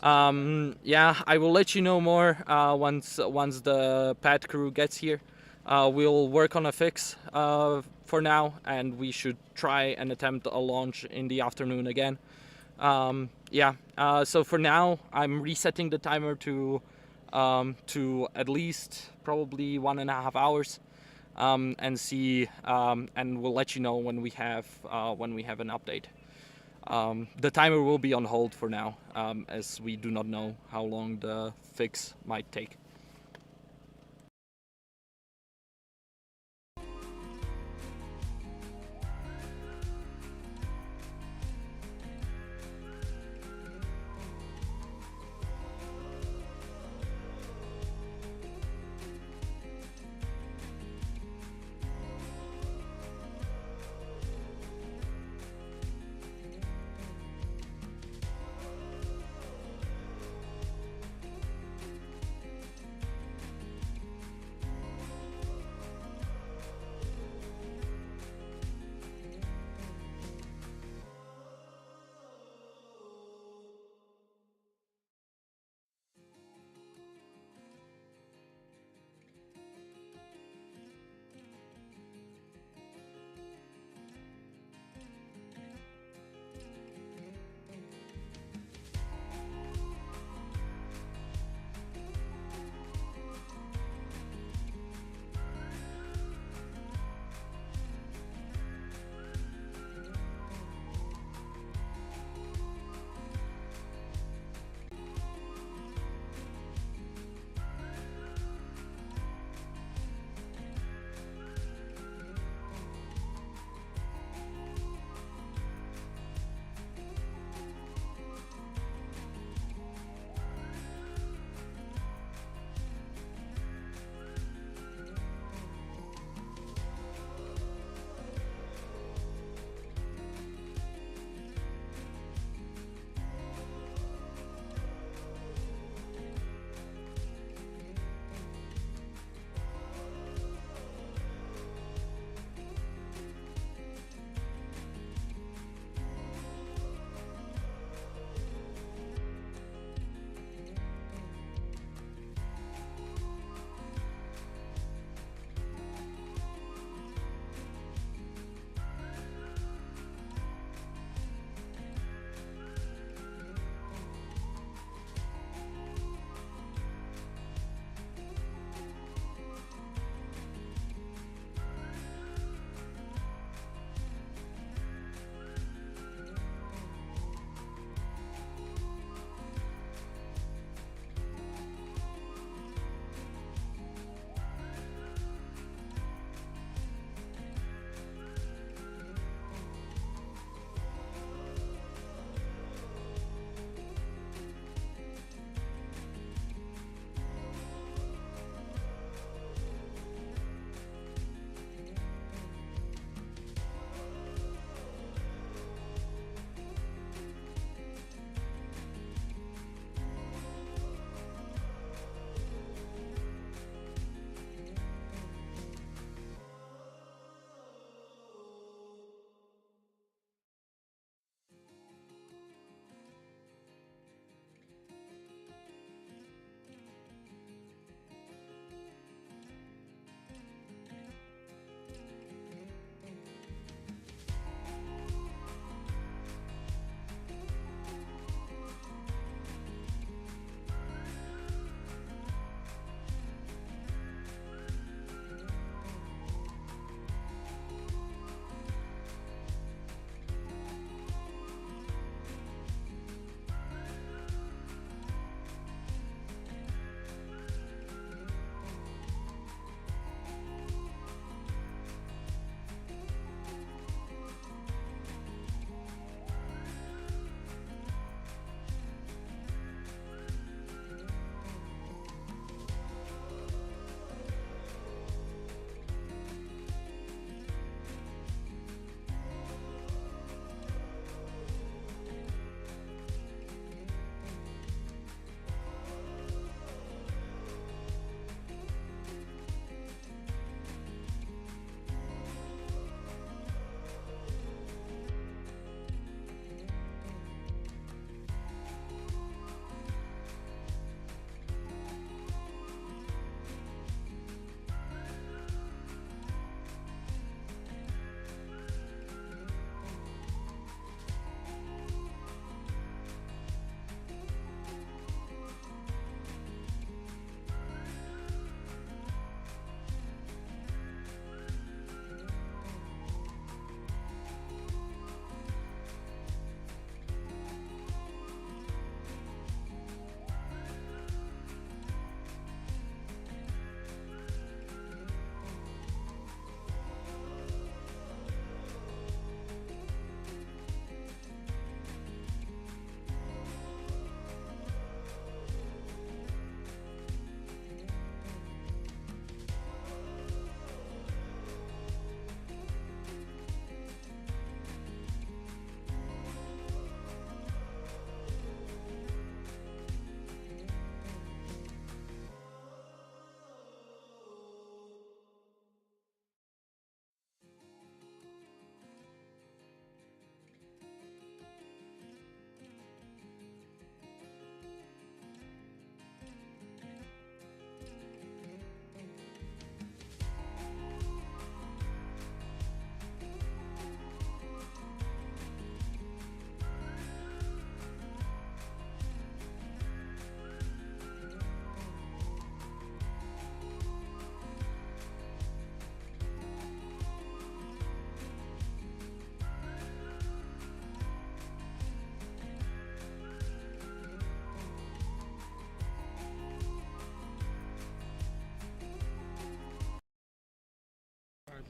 Yeah, I will let you know more once the pad crew gets here. We'll work on a fix for now, and we should try and attempt a launch in the afternoon again. So for now, I'm resetting the timer to at least probably 1.5 hours, and see, and we'll let you know when we have an update. The timer will be on hold for now, as we do not know how long the fix might take.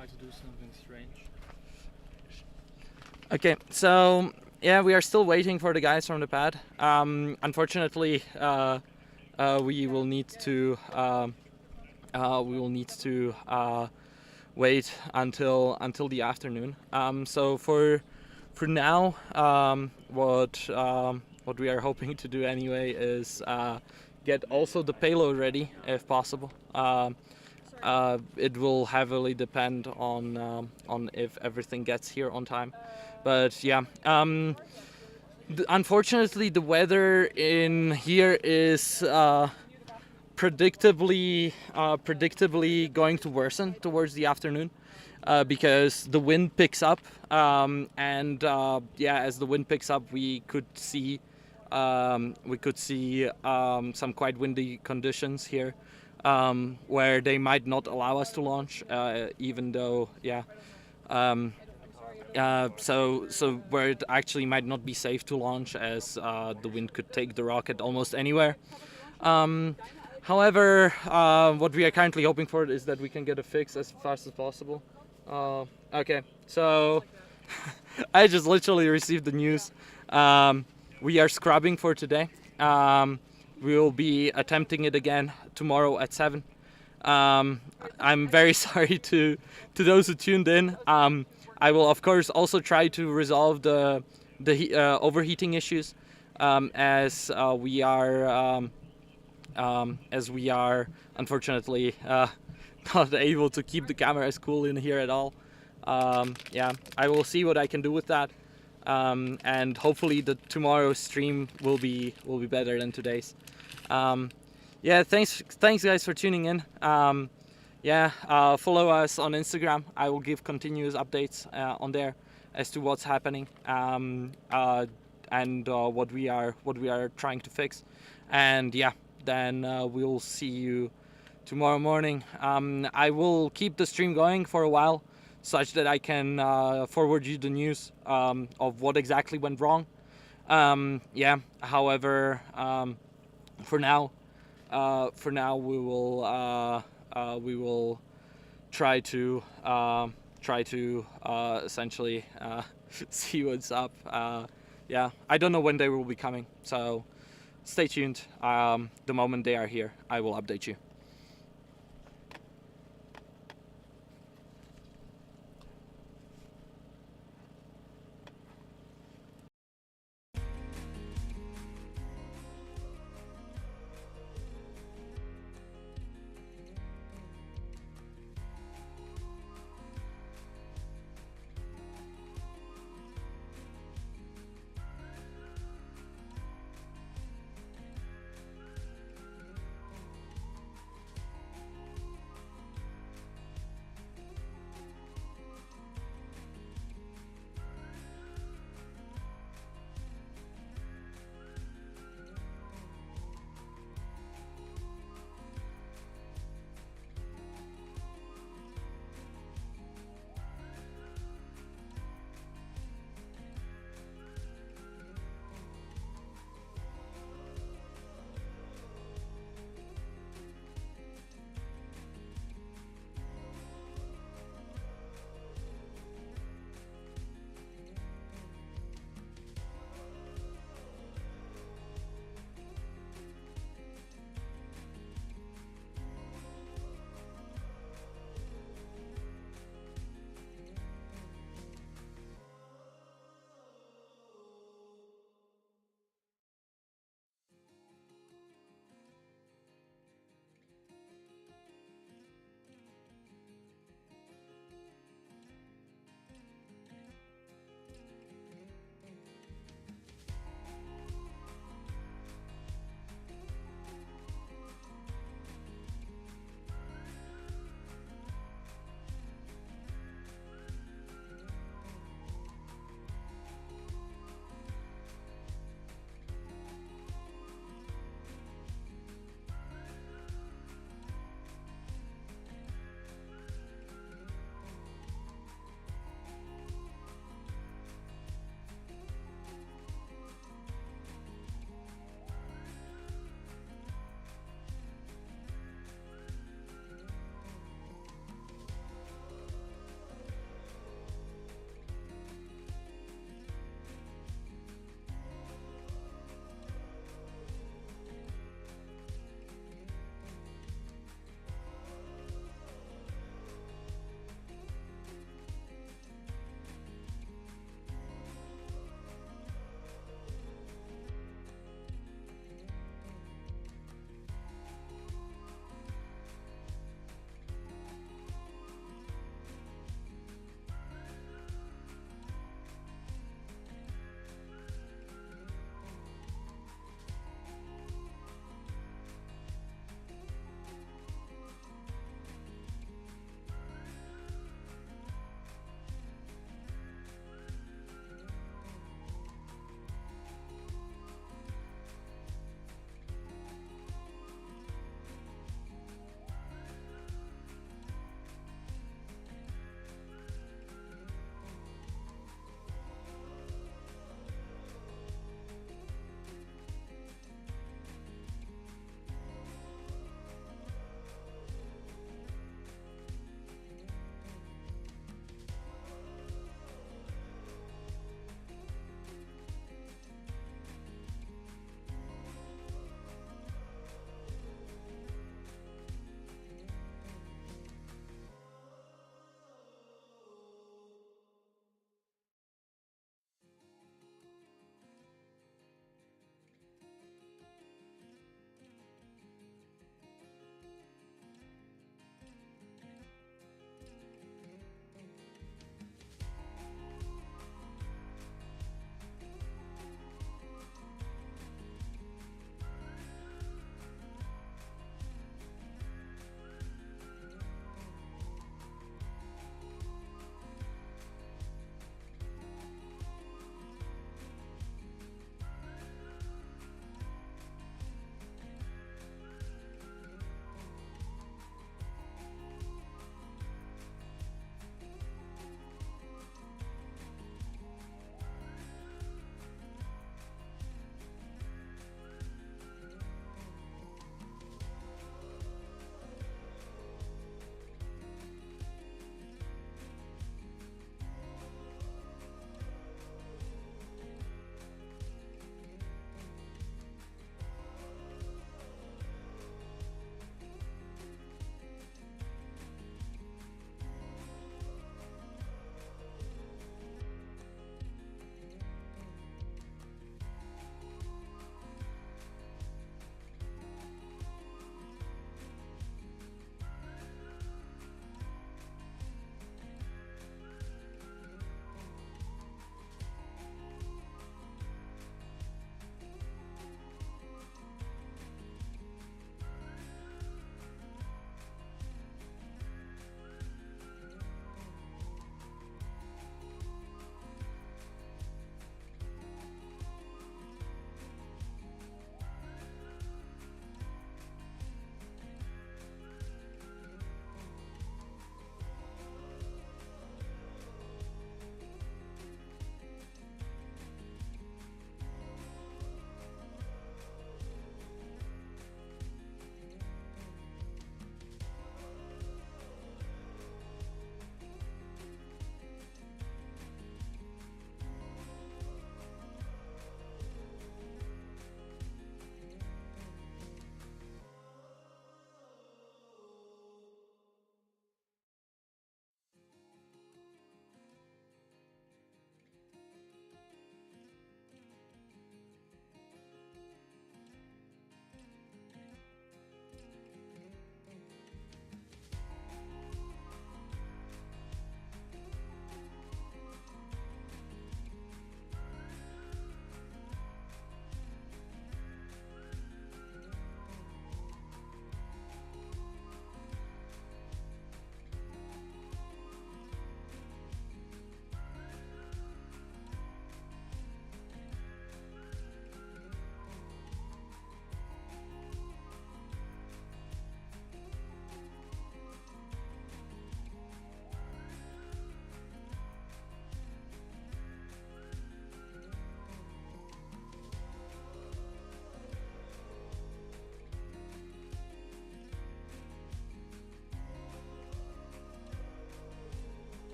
try to do something strange. Okay, so yeah, we are still waiting for the guys from the pad. Unfortunately, we will need to wait until the afternoon. So for now, what we are hoping to do anyway is get also the payload ready if possible. It will heavily depend on if everything gets here on time, but yeah. Unfortunately, the weather in here is predictably going to worsen towards the afternoon because the wind picks up, and as the wind picks up, we could see some quite windy conditions here, where they might not allow us to launch, even though so where it actually might not be safe to launch, as the wind could take the rocket almost anywhere. However, what we are currently hoping for is that we can get a fix as fast as possible. Okay, so I just literally received the news. We are scrubbing for today. We will be attempting it again tomorrow at 7. I'm very sorry to those who tuned in. I will of course also try to resolve the overheating issues, as we are unfortunately not able to keep the cameras cool in here at all. I will see what I can do with that, and hopefully tomorrow's stream will be better than today's. Thanks guys for tuning in. Follow us on Instagram. I will give continuous updates on there as to what's happening, and what we are trying to fix. And then we'll see you tomorrow morning. I will keep the stream going for a while, such that I can forward you the news of what exactly went wrong. However, for now we will try to essentially see what's up. I don't know when they will be coming, so stay tuned. The moment they are here, I will update you.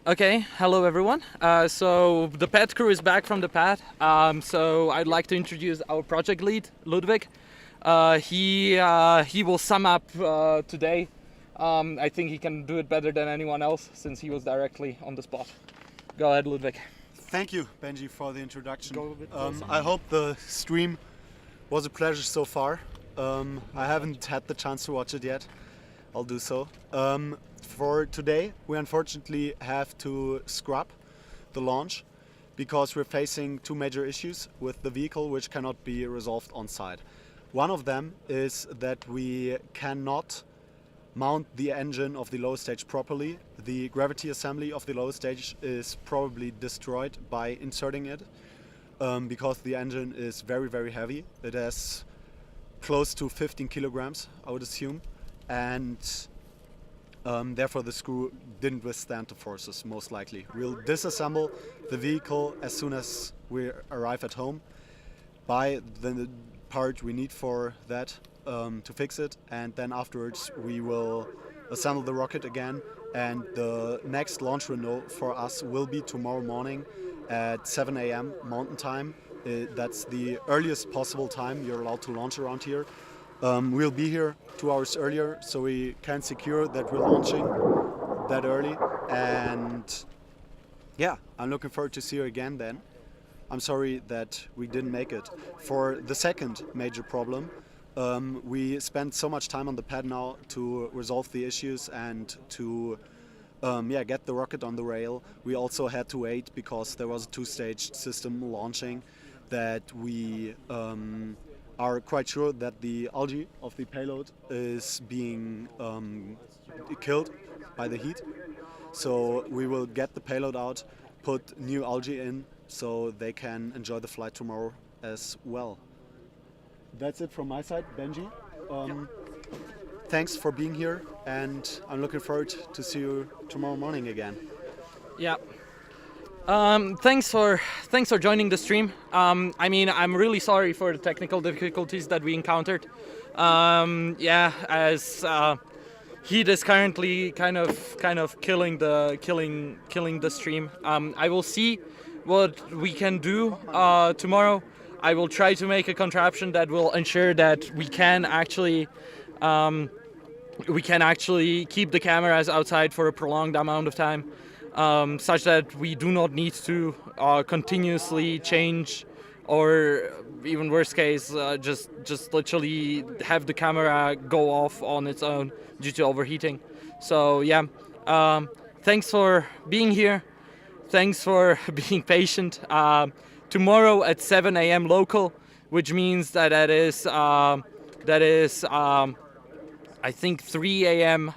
Okay, hello everyone. So the pad crew is back from the pad. So I'd like to introduce our project lead, Ludwig. He will sum up today. I think he can do it better than anyone else since he was directly on the spot. Go ahead, Ludwig. Thank you, Benji, for the introduction. Go a bit closer. I hope the stream was a pleasure so far. I haven't had the chance to watch it yet. I'll do so. For today, we unfortunately have to scrap the launch because we're facing two major issues with the vehicle which cannot be resolved on site. One of them is that we cannot mount the engine of the lower stage properly. The gravity assembly of the lower stage is probably destroyed by inserting it because the engine is very, very heavy. It has close to 15 kilograms, I would assume, and therefore the screw didn't withstand the forces, most likely. We'll disassemble the vehicle as soon as we arrive at home, buy the part we need for that to fix it, and then afterwards we will assemble the rocket again, and the next launch window for us will be tomorrow morning at 7 a.m. Mountain Time. That's the earliest possible time you're allowed to launch around here. We'll be here 2 hours earlier so we can secure that we're launching that early, and yeah, I'm looking forward to see you again then. I'm sorry that we didn't make it. For the second major problem, we spent so much time on the pad now to resolve the issues and to get the rocket on the rail. We also had to wait because there was a two-stage system launching that we are quite sure that the algae of the payload is being killed by the heat. So we will get the payload out, put new algae in so they can enjoy the flight tomorrow as well. That's it from my side, Benji. Thanks for being here, and I'm looking forward to see you tomorrow morning again. Yeah. Thanks for joining the stream. I mean, I'm really sorry for the technical difficulties that we encountered. As heat is currently kind of killing the stream. I will see what we can do tomorrow. I will try to make a contraption that will ensure that we can actually keep the cameras outside for a prolonged amount of time, such that we do not need to continuously change, or even worst case, just literally have the camera go off on its own due to overheating. So yeah, thanks for being here. Thanks for being patient. Tomorrow at 7 a.m. local, which means that is I think 3 a.m.